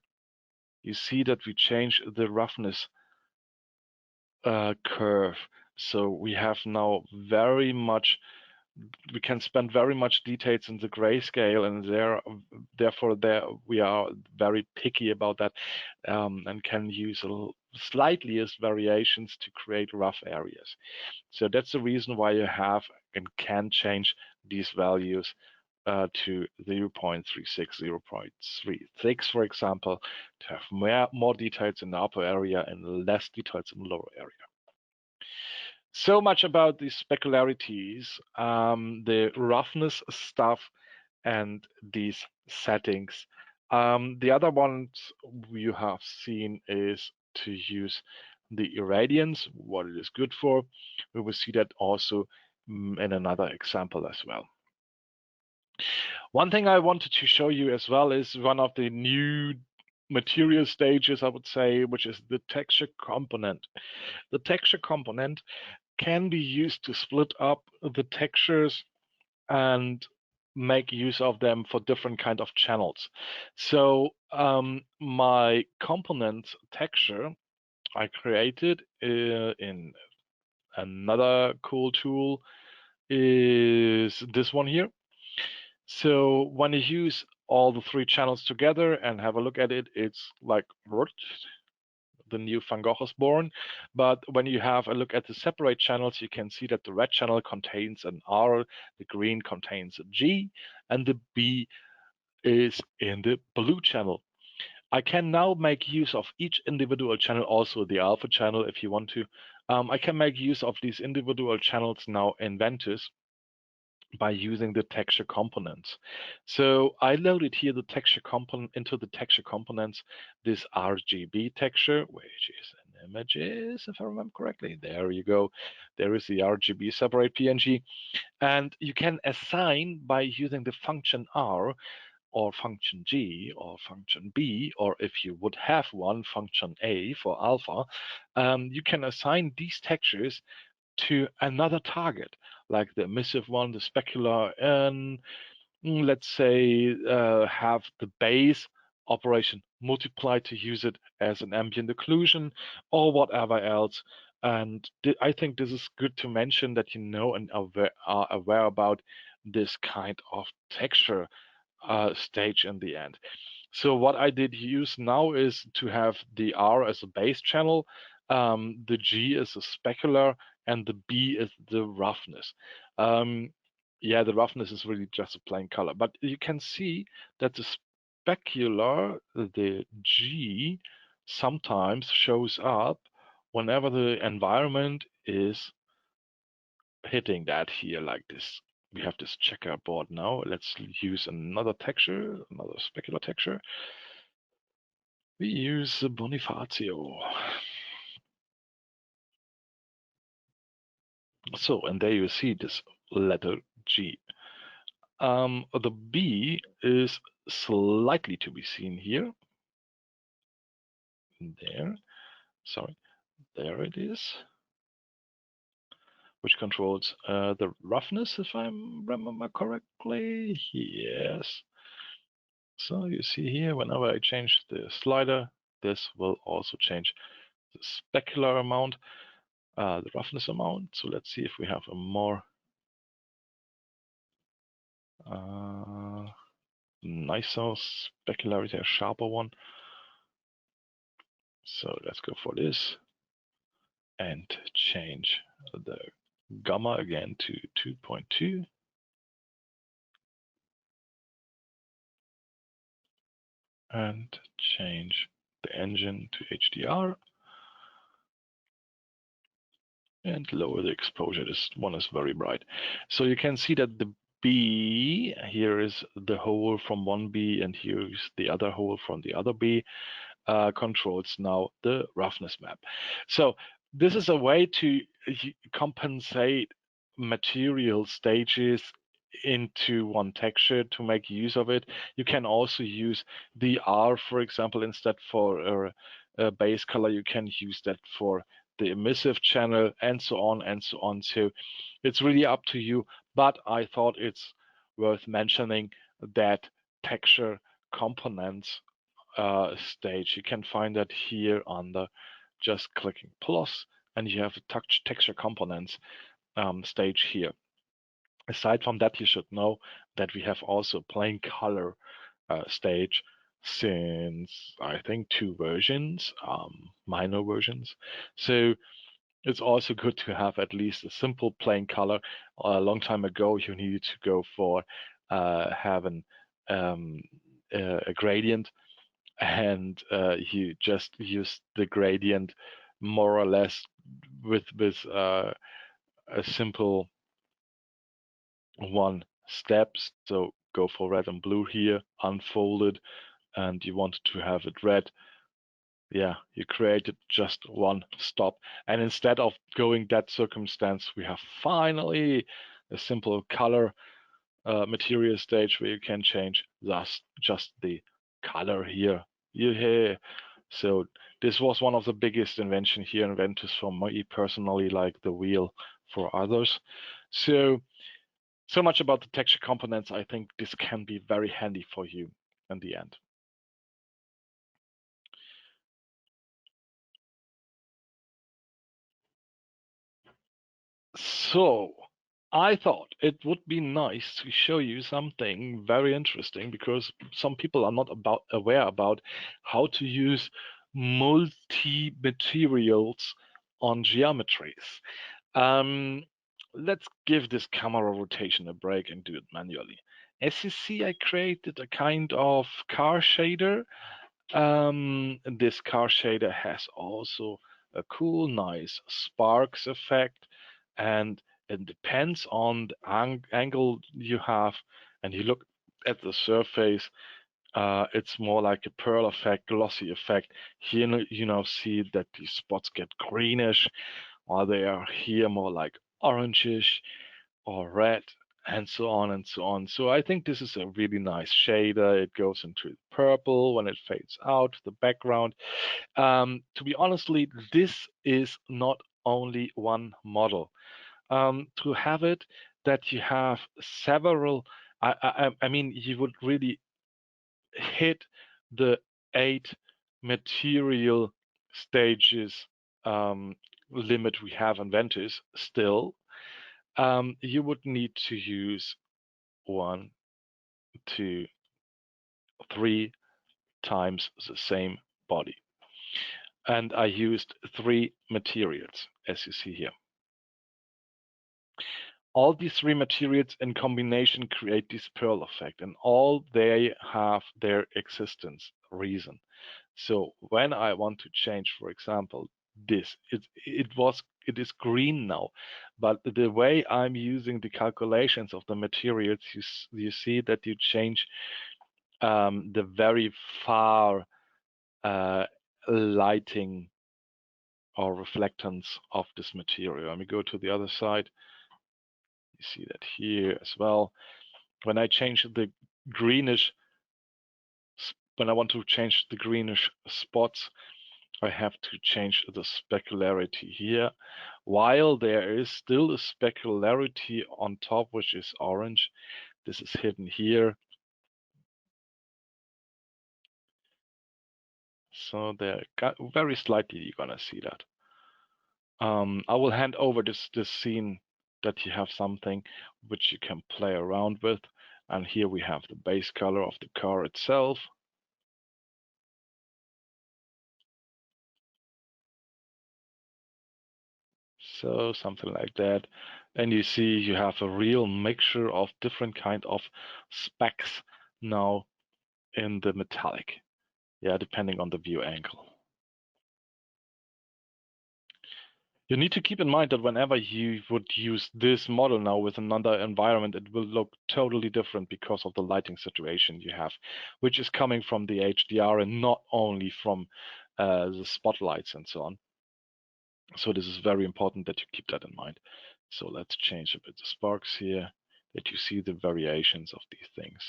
you see that we change the roughness curve. So we have now very much, we can spend very much details in the grayscale, and therefore we are very picky about that, and can use slightliest variations to create rough areas. So that's the reason why you have and can change these values to 0.36, 0.36, for example, to have more details in the upper area and less details in the lower area. So much about the specularities, the roughness stuff, and these settings. The other ones you have seen is to use the irradiance, what it is good for. We will see that also in another example as well. One thing I wanted to show you as well is one of the new material stages, I would say, which is the texture component. The texture component can be used to split up the textures and make use of them for different kind of channels. So my component texture I created in another cool tool is this one here. So when you use all the three channels together and have a look at it, it's like the new Van Gogh is born. But when you have a look at the separate channels, you can see that the red channel contains an R, the green contains a G, and the B is in the blue channel. I can now make use of each individual channel, also the alpha channel if you want to. I can make use of these individual channels now in Ventuz by using the texture components. So I loaded here the texture component into the texture components, this RGB texture, which is an images, if I remember correctly. There you go. There is the RGB separate PNG. And you can assign by using the function R or function G or function B, or if you would have one, function A for alpha, you can assign these textures to another target, like the emissive one, the specular, and let's say have the base operation multiplied to use it as an ambient occlusion or whatever else. And I think this is good to mention that you know and are aware about this kind of texture stage in the end. So what I did use now is to have the R as a base channel, the G is a specular, and the B is the roughness. Yeah, the roughness is really just a plain color, but you can see that the specular, the G, sometimes shows up whenever the environment is hitting that here like this. We have this checkerboard now. Let's use another texture, another specular texture. We use the Bonifacio. So, and there you see this letter G. The B is slightly to be seen here. There, sorry, there it is, which controls the roughness, if I remember correctly. Yes. So you see here, whenever I change the slider, this will also change the specular amount, the roughness amount. So let's see if we have a more nicer specularity, a sharper one. So let's go for this and change the gamma again to 2.2. and change the engine to HDR and lower the exposure. This one is very bright. So you can see that the B, here is the hole from one B, and here is the other hole from the other B, controls now the roughness map. So this is a way to compensate material stages into one texture to make use of it. You can also use the R, for example, instead for a base color. You can use that for the emissive channel, and so on and so on. So it's really up to you, but I thought it's worth mentioning that texture components stage. You can find that here under just clicking plus, and you have a texture components stage here. Aside from that, you should know that we have also plain color stage since I think 2 versions, minor versions. So it's also good to have at least a simple plain color. A long time ago, you needed to go for having a gradient, and you just use the gradient more or less with a simple one step. So go for red and blue here, unfold it, and you want to have it red. Yeah, you created just one stop. And instead of going that circumstance, we have finally a simple color material stage where you can change just the color here. Yeah. So this was one of the biggest invention here in Ventuz for me personally, like the wheel for others. So much about the texture components. I think this can be very handy for you in the end. So I thought it would be nice to show you something very interesting, because some people are not aware about how to use multi-materials on geometries. Let's give this camera rotation a break and do it manually. As you see, I created a kind of car shader. This car shader has also a cool, nice sparks effect, and it depends on the angle you have, and you look at the surface. It's more like a pearl effect, glossy effect. Here you now see that these spots get greenish, while they are here more like orangish or red, and so on and so on. So I think this is a really nice shader. It goes into purple when it fades out the background. To be honestly, this is not only one model. To have it that you have several, I mean, you would really hit the 8 material stages limit we have in Ventuz still. You would need to use 1, 2, 3 times the same body. And I used 3 materials, as you see here. All these 3 materials in combination create this pearl effect, and all they have their existence reason. So when I want to change, for example, this, it is green now, but the way I'm using the calculations of the materials, you see that you change the very far lighting or reflectance of this material. Let me go to the other side. You see that here as well. When I change the greenish, when I want to change the greenish spots, I have to change the specularity here, while there is still a specularity on top, which is orange. This is hidden here. So they're very slightly, you're gonna see that. I will hand over this scene that you have something which you can play around with. And here we have the base color of the car itself. So something like that. And you see you have a real mixture of different kind of specs now in the metallic. yeah, depending on the view angle. You need to keep in mind that whenever you would use this model now with another environment, it will look totally different because of the lighting situation you have, which is coming from the HDR and not only from the spotlights and so on. So this is very important that you keep that in mind. So let's change a bit the sparks here, that you see the variations of these things.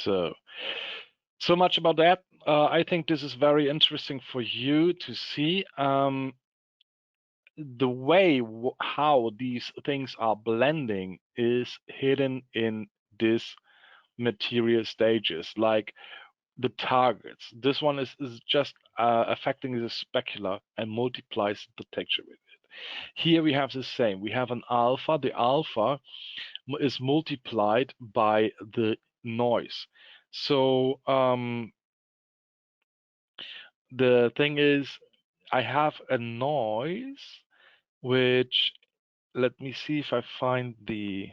So much about that. I think this is very interesting for you to see. The way how these things are blending is hidden in this material stages, like the targets. This one is just affecting the specular and multiplies the texture with it. Here we have the same. We have an alpha. The alpha is multiplied by the noise. So the thing is, I have a noise which, let me see if I find the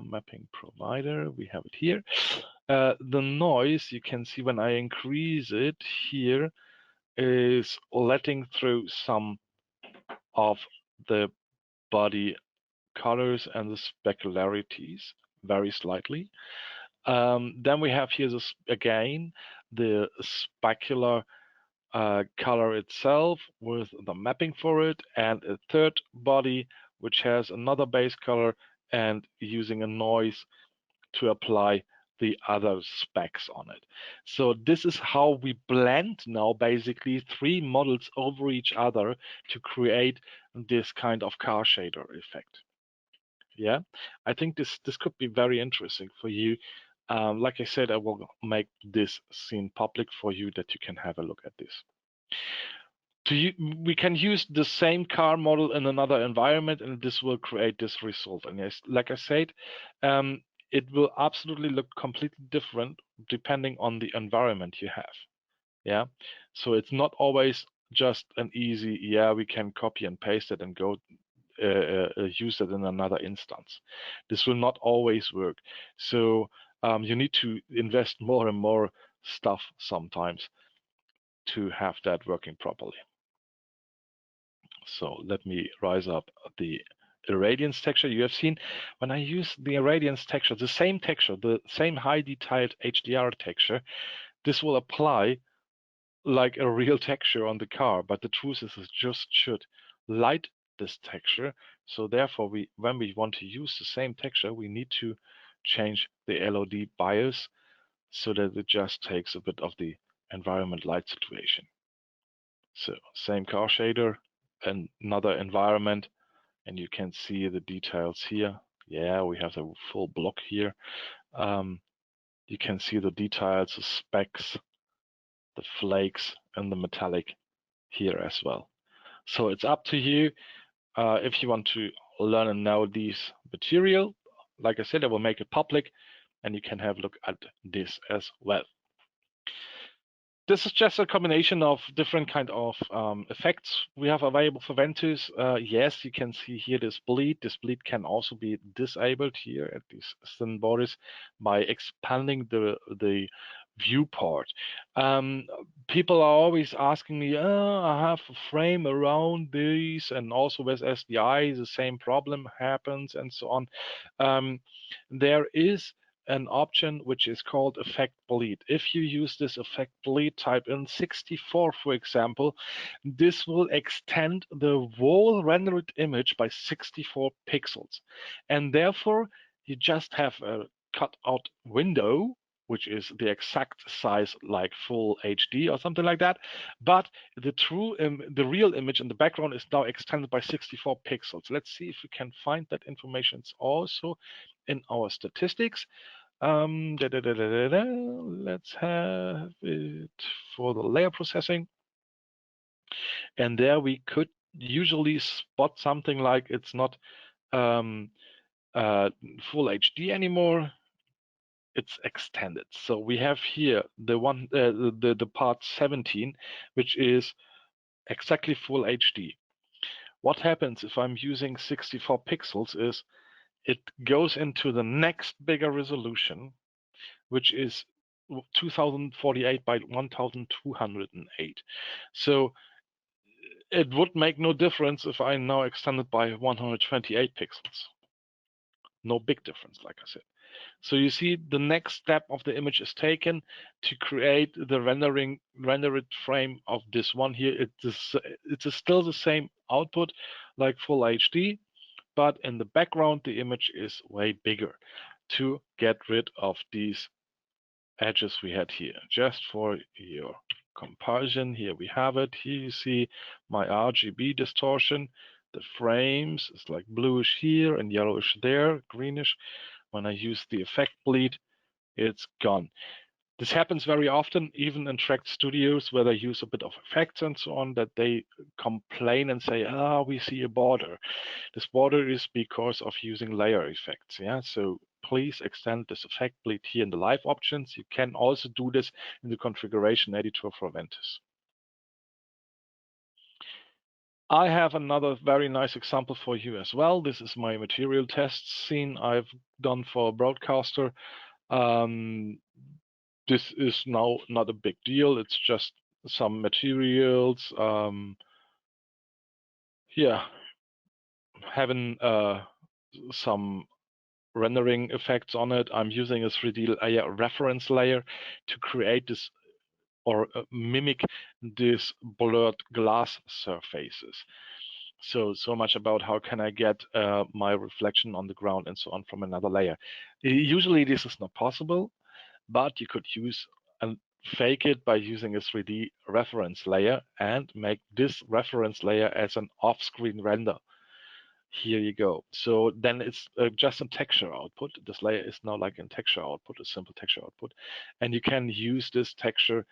mapping provider. We have it here. The noise, you can see when I increase it here, is letting through some of the body colors and the specularities very slightly. Then we have here this, again, the specular color itself with the mapping for it, and a third body which has another base color and using a noise to apply the other specs on it. So this is how we blend now basically three models over each other to create this kind of car shader effect. Yeah, I think this could be very interesting for you. Like I said, I will make this scene public for you that you can have a look at this. We can use the same car model in another environment, and this will create this result. And yes, like I said, it will absolutely look completely different depending on the environment you have. Yeah, so it's not always just an easy, yeah, we can copy and paste it and go use it in another instance. This will not always work. So you need to invest more and more stuff sometimes to have that working properly. So let me rise up the irradiance texture. You have seen when I use the irradiance texture, the same high detailed HDR texture, this will apply like a real texture on the car. But the truth is, it just should light this texture. So therefore, when we want to use the same texture, we need to change the LOD bias so that it just takes a bit of the environment light situation. So same car shader, another environment, and you can see the details here. Yeah, we have the full block here. You can see the details, the specs, the flakes, and the metallic here as well. So it's up to you if you want to learn and know this material. Like I said, I will make it public, and you can have a look at this as well. This is just a combination of different kind of effects we have available for Ventuz. Yes, you can see here this bleed. This bleed can also be disabled here at these thin borders by expanding the viewport. People are always asking me, I have a frame around this, and also with SDI, the same problem happens, and so on. There is an option which is called effect bleed. If you use this effect bleed, type in 64, for example, this will extend the whole rendered image by 64 pixels. And therefore, you just have a cutout window, which is the exact size like full HD or something like that. But the real image in the background is now extended by 64 pixels. Let's see if we can find that information also in our statistics. Let's have it for the layer processing. And there we could usually spot something like it's not full HD anymore. It's extended. So we have here the part 17, which is exactly full HD. What happens if I'm using 64 pixels is it goes into the next bigger resolution, which is 2048 by 1208. So it would make no difference if I now extend it by 128 pixels. No big difference, like I said. So you see the next step of the image is taken to create the rendered frame of this one here. It's still the same output like full HD, but in the background the image is way bigger to get rid of these edges we had here. Just for your comparison, here we have it. Here you see my RGB distortion. The frames is like bluish here and yellowish there, greenish. When I use the effect bleed, it's gone. This happens very often, even in tracked studios where they use a bit of effects and so on, that they complain and say, we see a border. This border is because of using layer effects. Yeah, so please extend this effect bleed here in the live options. You can also do this in the configuration editor for Ventuz. I have another very nice example for you as well. This is my material test scene I've done for a broadcaster. This is now not a big deal. It's just some materials. Having some rendering effects on it. I'm using a 3D layer reference layer to create this or mimic these blurred glass surfaces. So much about how can I get my reflection on the ground and so on from another layer. Usually this is not possible, but you could use and fake it by using a 3D reference layer and make this reference layer as an off-screen render. Here you go. So then it's just a texture output. This layer is now like a texture output, a simple texture output. And you can use this texture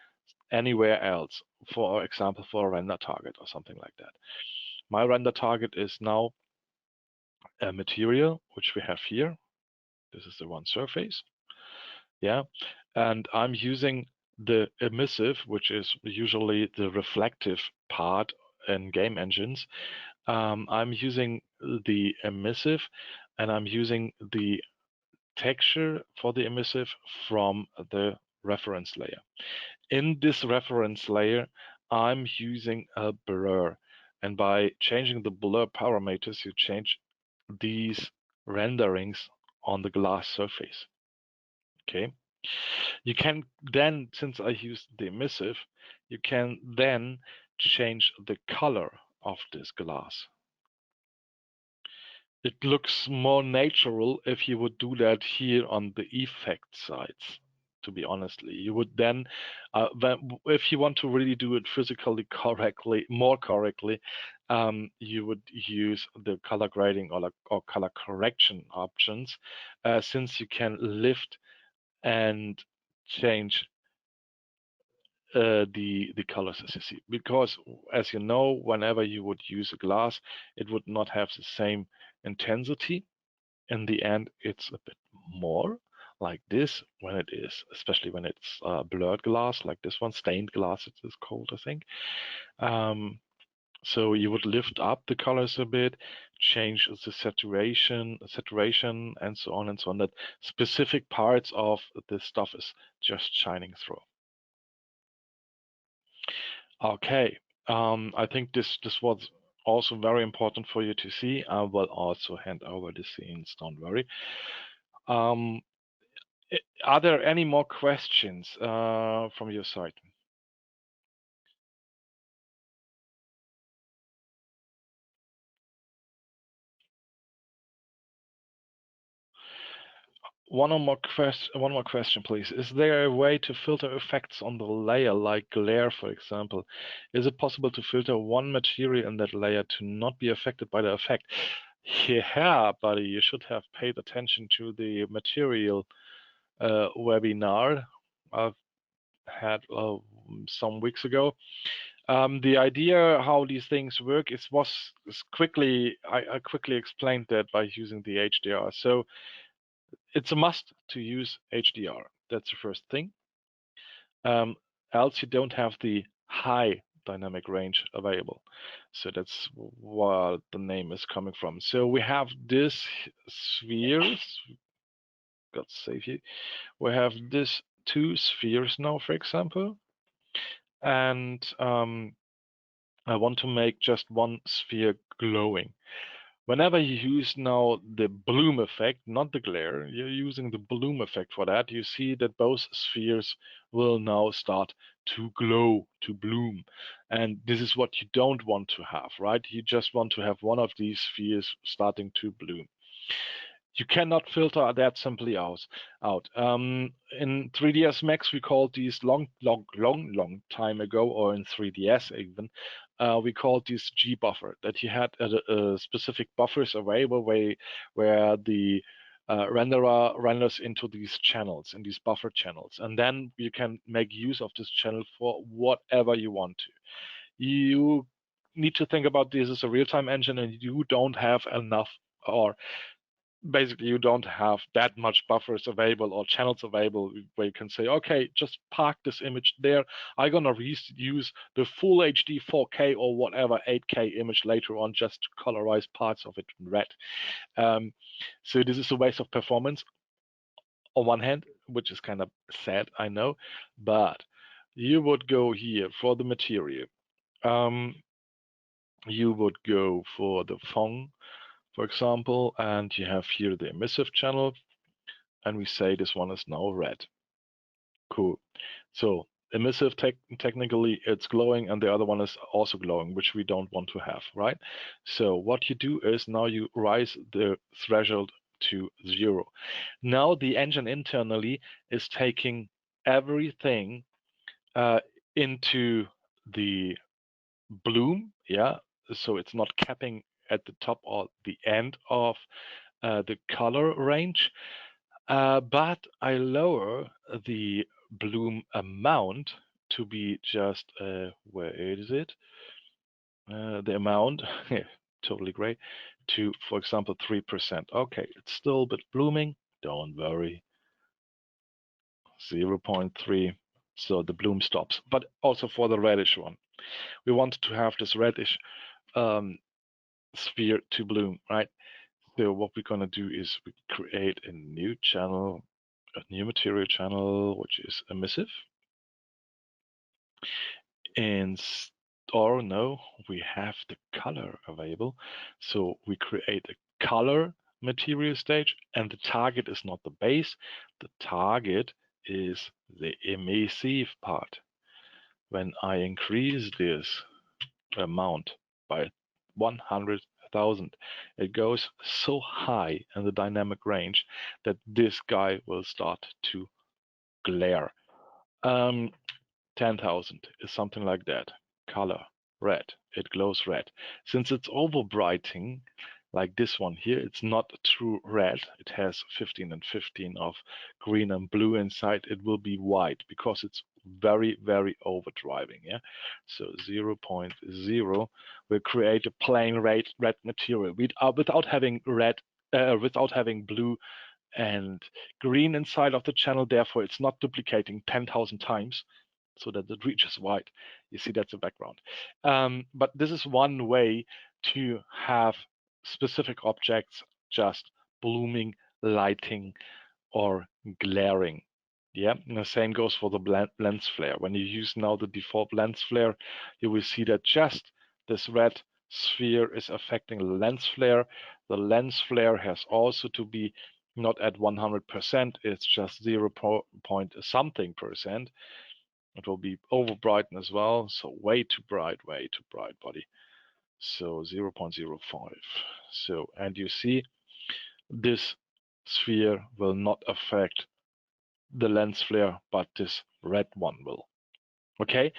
anywhere else, for example, for a render target or something like that. My render target is now a material, which we have here. This is the one surface. Yeah. And I'm using the emissive, which is usually the reflective part in game engines. I'm using the emissive and I'm using the texture for the emissive from the reference layer. In this reference layer, I'm using a blur. And by changing the blur parameters, you change these renderings on the glass surface. Okay. You can then, since I used the emissive, you can then change the color of this glass. It looks more natural if you would do that here on the effect sides, to be honestly. You would then, if you want to really do it physically correctly, more correctly, you would use the color grading or color correction options, since you can lift and change the colors as you see, because as you know, whenever you would use a glass, it would not have the same intensity. In the end, it's a bit more like this when it is, especially when it's blurred glass like this one, stained glass it is called, I think. So you would lift up the colors a bit, change the saturation, and so on and so on, that specific parts of this stuff is just shining through. Okay, I think this was also very important for you to see. I will also hand over the scenes, don't worry. Are there any more questions from your side? One more question, please. Is there a way to filter effects on the layer, like glare, for example? Is it possible to filter one material in that layer to not be affected by the effect? Yeah, buddy, you should have paid attention to the material webinar I've had some weeks ago. The idea how these things work is quickly I quickly explained that by using the HDR. So it's a must to use HDR. That's the first thing. Else you don't have the high dynamic range available. So that's what the name is coming from. So we have this spheres. God save you. We have this two spheres now, for example, and I want to make just one sphere glowing. Whenever you use now the bloom effect, not the glare, you're using the bloom effect for that, you see that both spheres will now start to glow, to bloom. And this is what you don't want to have, right? You just want to have one of these spheres starting to bloom. You cannot filter that simply out. In 3ds Max, we called these long time ago, or in 3ds even, we called these G buffer, that you had specific buffers available where the renderer renders into these channels, in these buffer channels, and then you can make use of this channel for whatever you want to. You need to think about this as a real-time engine, and you don't have enough, or basically you don't have that much buffers available or channels available where you can say, okay, just park this image there. I'm gonna reuse the full HD 4K or whatever 8K image later on just to colorize parts of it in red. So this is a waste of performance on one hand, which is kind of sad, I know, but you would go here for the material. You would go for the Fong, for example, and you have here the emissive channel, and we say this one is now red. Cool. So emissive technically it's glowing, and the other one is also glowing, which we don't want to have, right? So what you do is now you raise the threshold to 0. Now the engine internally is taking everything into the bloom, yeah. So it's not capping at the top or the end of the color range, but I lower the bloom amount to be just, where is it? The amount, totally great, to, for example, 3%. Okay, it's still a bit blooming, don't worry. 0.3, so the bloom stops. But also for the reddish one, we want to have this reddish sphere to bloom, right? So what we're gonna do is we create a new channel, a new material channel, which is emissive. And or no, we have the color available. So we create a color material stage, and the target is not the base. The target is the emissive part. When I increase this amount by 100,000, it goes so high in the dynamic range that this guy will start to glare. 10,000 is something like that. Color, red, it glows red. Since it's overbrighting, like this one here, it's not a true red. It has 15 and 15 of green and blue inside. It will be white because it's very, very overdriving. Yeah. So 0.0 will create a plain red material without having red, without having blue and green inside of the channel. Therefore, it's not duplicating 10,000 times so that it reaches white. You see, that's the background. But this is one way to have specific objects just blooming, lighting, or glaring. Yeah, and the same goes for the lens flare. When you use now the default lens flare, you will see that just this red sphere is affecting the lens flare. The lens flare has also to be not at 100%, it's just 0 point something percent. It will be over bright as well, so way too bright, buddy. So 0.05. So, and you see this sphere will not affect the lens flare, but this red one will. Okay,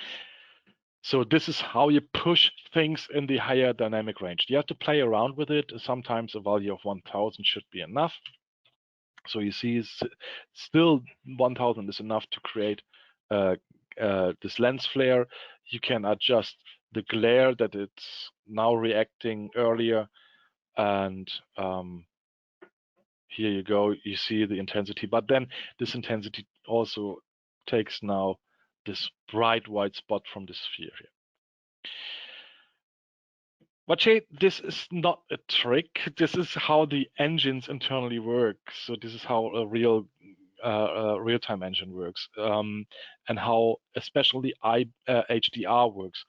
so this is how you push things in the higher dynamic range. You have to play around with it. Sometimes a value of 1000 should be enough. So you see, still 1000 is enough to create this lens flare. You can adjust the glare that it's now reacting earlier, and here you go, you see the intensity, but then this intensity also takes now this bright white spot from the sphere here. But Jay, this is not a trick. This is how the engines internally work. So this is how a real-time engine works, and how especially HDR works.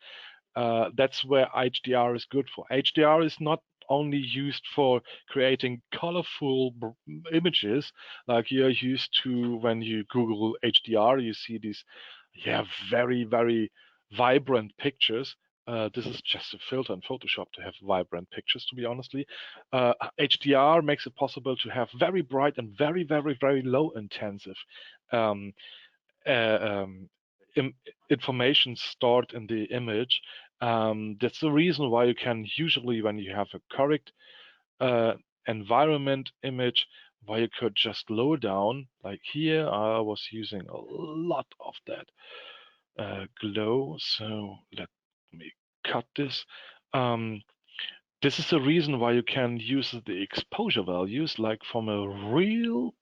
That's where HDR is good for. HDR is not only used for creating colorful images like you're used to when you Google HDR. You see these, very, very vibrant pictures. This is just a filter in Photoshop to have vibrant pictures, to be honestly. HDR makes it possible to have very bright and very, very, very low intensive um, uh, um, information stored in the image. That's the reason why you can usually, when you have a correct environment image, why you could just lower down. Like here, I was using a lot of that glow. So let me cut this. This is the reason why you can use the exposure values, like from a real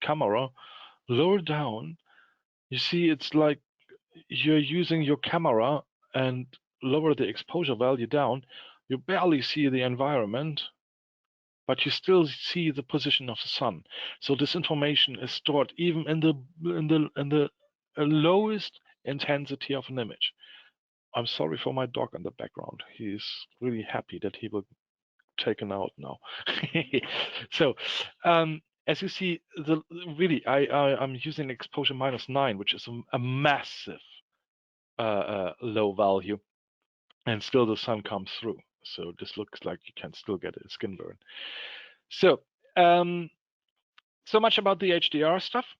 camera, lower down. You see, it's like you're using your camera and lower the exposure value down. You barely see the environment, but you still see the position of the sun. So this information is stored even in the lowest intensity of an image. I'm sorry for my dog in the background. He's really happy that he will taken out now. So as you see, I'm using exposure -9, which is a massive low value, and still the sun comes through. So this looks like you can still get a skin burn. So so much about the HDR stuff.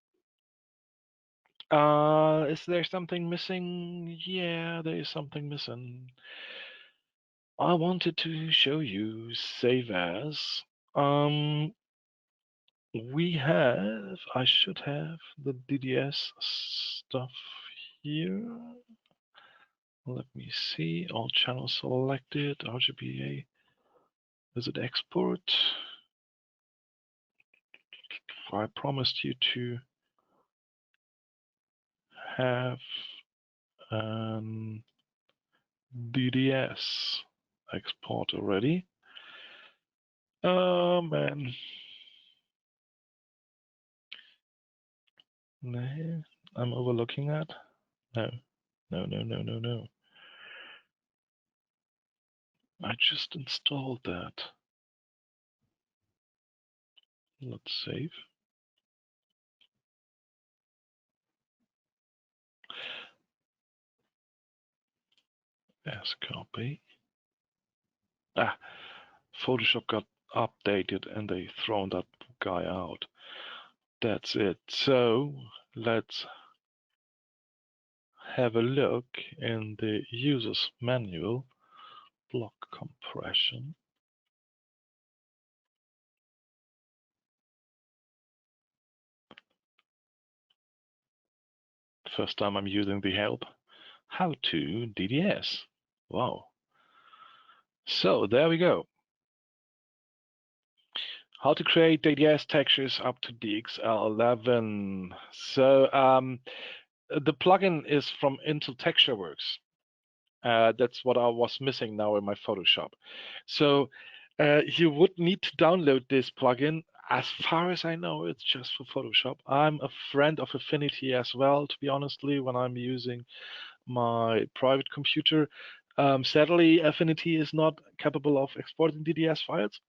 Is there something missing? Yeah, there is something missing. I wanted to show you save as. I should have the DDS stuff here. Let me see, all channels selected, RGBA. Is it export? I promised you to have DDS export already. Oh man. No, I'm overlooking that. No. I just installed that. Let's save. As copy. Photoshop got updated and they thrown that guy out. That's it. So let's have a look in the user's manual. Block compression. First time I'm using the help. How to DDS. Wow. So there we go. How to create DDS textures up to DXL11. So the plugin is from Intel TextureWorks. That's what I was missing now in my Photoshop. So you would need to download this plugin. As far as I know, it's just for Photoshop. I'm a friend of Affinity as well, to be honestly, when I'm using my private computer. Sadly, Affinity is not capable of exporting DDS files.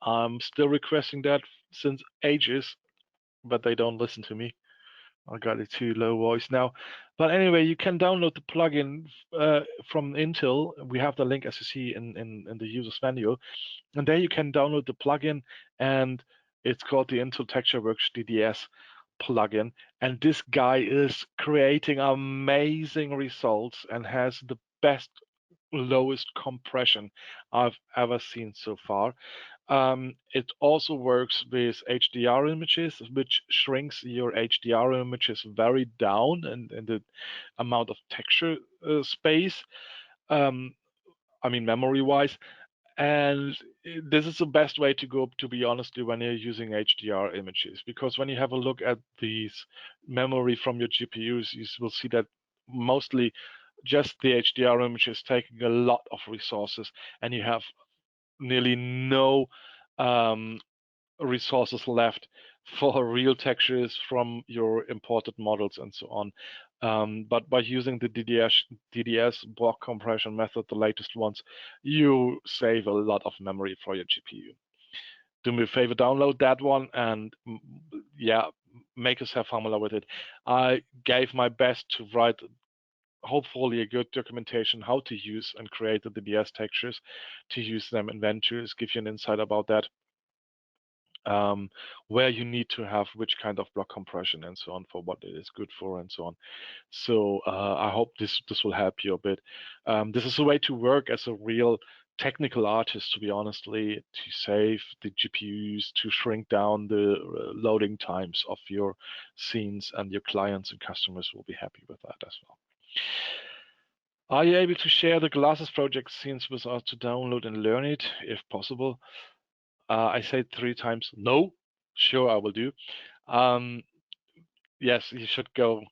I'm still requesting that since ages, but they don't listen to me. I got it too low voice now. But anyway, you can download the plugin from Intel. We have the link, as you see, in the user's manual. And there you can download the plugin, and it's called the Intel TextureWorks DDS plugin. And this guy is creating amazing results and has the best, lowest compression I've ever seen so far. It also works with HDR images, which shrinks your HDR images very down in the amount of texture space. I mean, memory-wise. And this is the best way to go, to be honest, when you're using HDR images, because when you have a look at these memory from your GPUs, you will see that mostly just the HDR image is taking a lot of resources, and you have nearly no resources left for real textures from your imported models and so on. But by using the DDS block compression method, the latest ones, you save a lot of memory for your GPU. Do me a favor, download that one, and yeah, make yourself familiar with it. I gave my best to write hopefully a good documentation how to use and create the DDS textures, to use them in Ventuz, give you an insight about that, where you need to have which kind of block compression and so on for what it is good for and so on. So I hope this will help you a bit. This is a way to work as a real technical artist, to be honestly, to save the GPUs, to shrink down the loading times of your scenes, and your clients and customers will be happy with that as well. Are you able to share the Glasses project scenes with us to download and learn it, if possible? I said 3 times no. Sure, I will do. Yes, you should go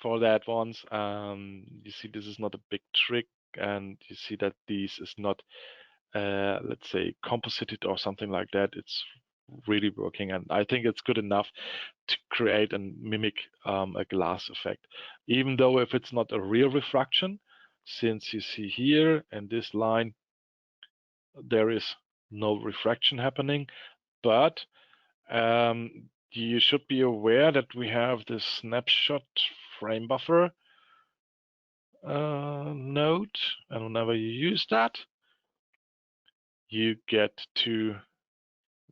for that once. You see, this is not a big trick, and you see that this is not, let's say, composited or something like that. It's really working, and I think it's good enough to create and mimic a glass effect, even though if it's not a real refraction, since you see here in this line, there is no refraction happening, but you should be aware that we have this snapshot frame buffer node, and whenever you use that, you get to,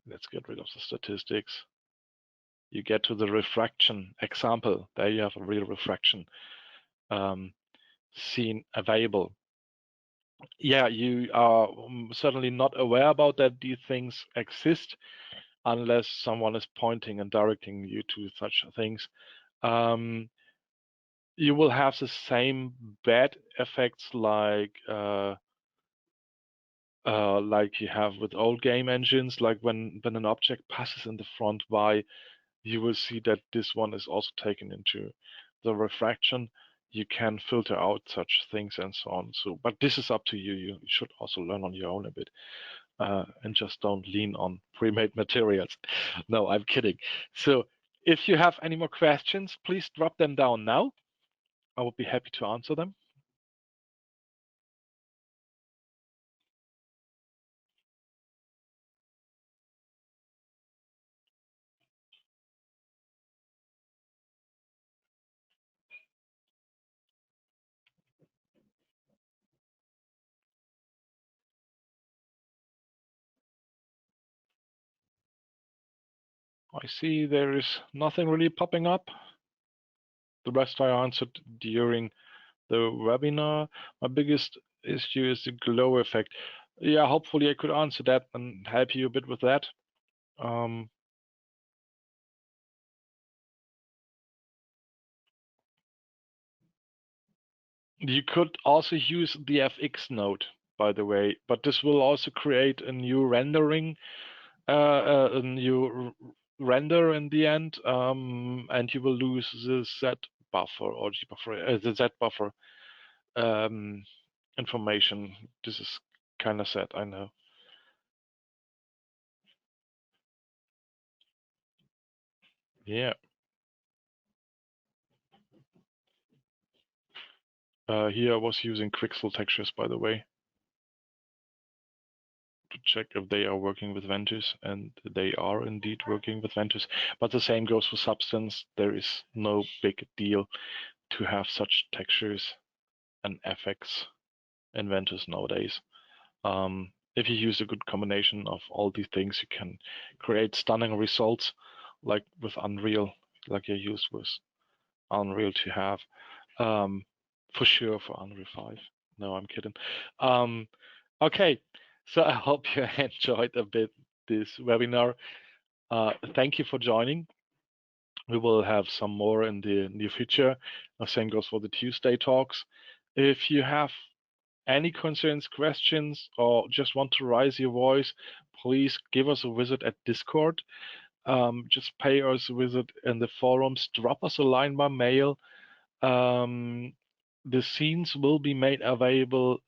let's get rid of the statistics, you get to the refraction example. There you have a real refraction scene available. Yeah, you are certainly not aware about that these things exist unless someone is pointing and directing you to such things. You will have the same bad effects like you have with old game engines, like when an object passes in the front by, you will see that this one is also taken into the refraction. You can filter out such things and so on. So, but this is up to you. You should also learn on your own a bit, and just don't lean on pre-made materials. No, I'm kidding. So, if you have any more questions, please drop them down now. I would be happy to answer them. I see there is nothing really popping up. The rest I answered during the webinar. My biggest issue is the glow effect. Yeah, hopefully I could answer that and help you a bit with that. You could also use the FX node, by the way, but this will also create a new rendering, a new render in the end, and you will lose the Z buffer or G buffer, the Z buffer information. This is kind of sad, I know. Yeah. Here I was using Quixel textures, by the way, to check if they are working with Ventuz, and they are indeed working with Ventuz. But the same goes for Substance. There is no big deal to have such textures and effects in Ventuz nowadays. If you use a good combination of all these things, you can create stunning results, like with Unreal, like you used with Unreal to have. For sure for Unreal 5. No, I'm kidding. Okay, so I hope you enjoyed a bit this webinar. Thank you for joining. We will have some more in the near future. The same goes for the Tuesday talks. If you have any concerns, questions, or just want to raise your voice, please give us a visit at Discord. Just pay us a visit in the forums. Drop us a line by mail. the scenes will be made available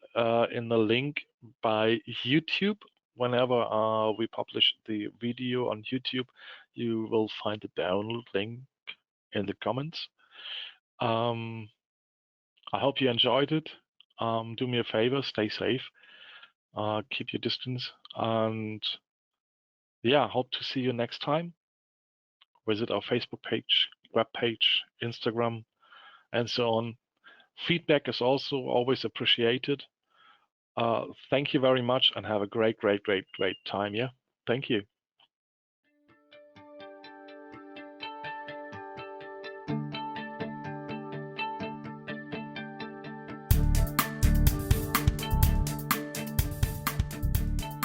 in the link by YouTube. Whenever we publish the video on YouTube, you will find the download link in the comments. I hope you enjoyed it. Do me a favor, stay safe, keep your distance, and yeah, hope to see you next time. Visit our Facebook page, web page, Instagram, and so on. Feedback is also always appreciated. Thank you very much and have a great time. Yeah, thank you.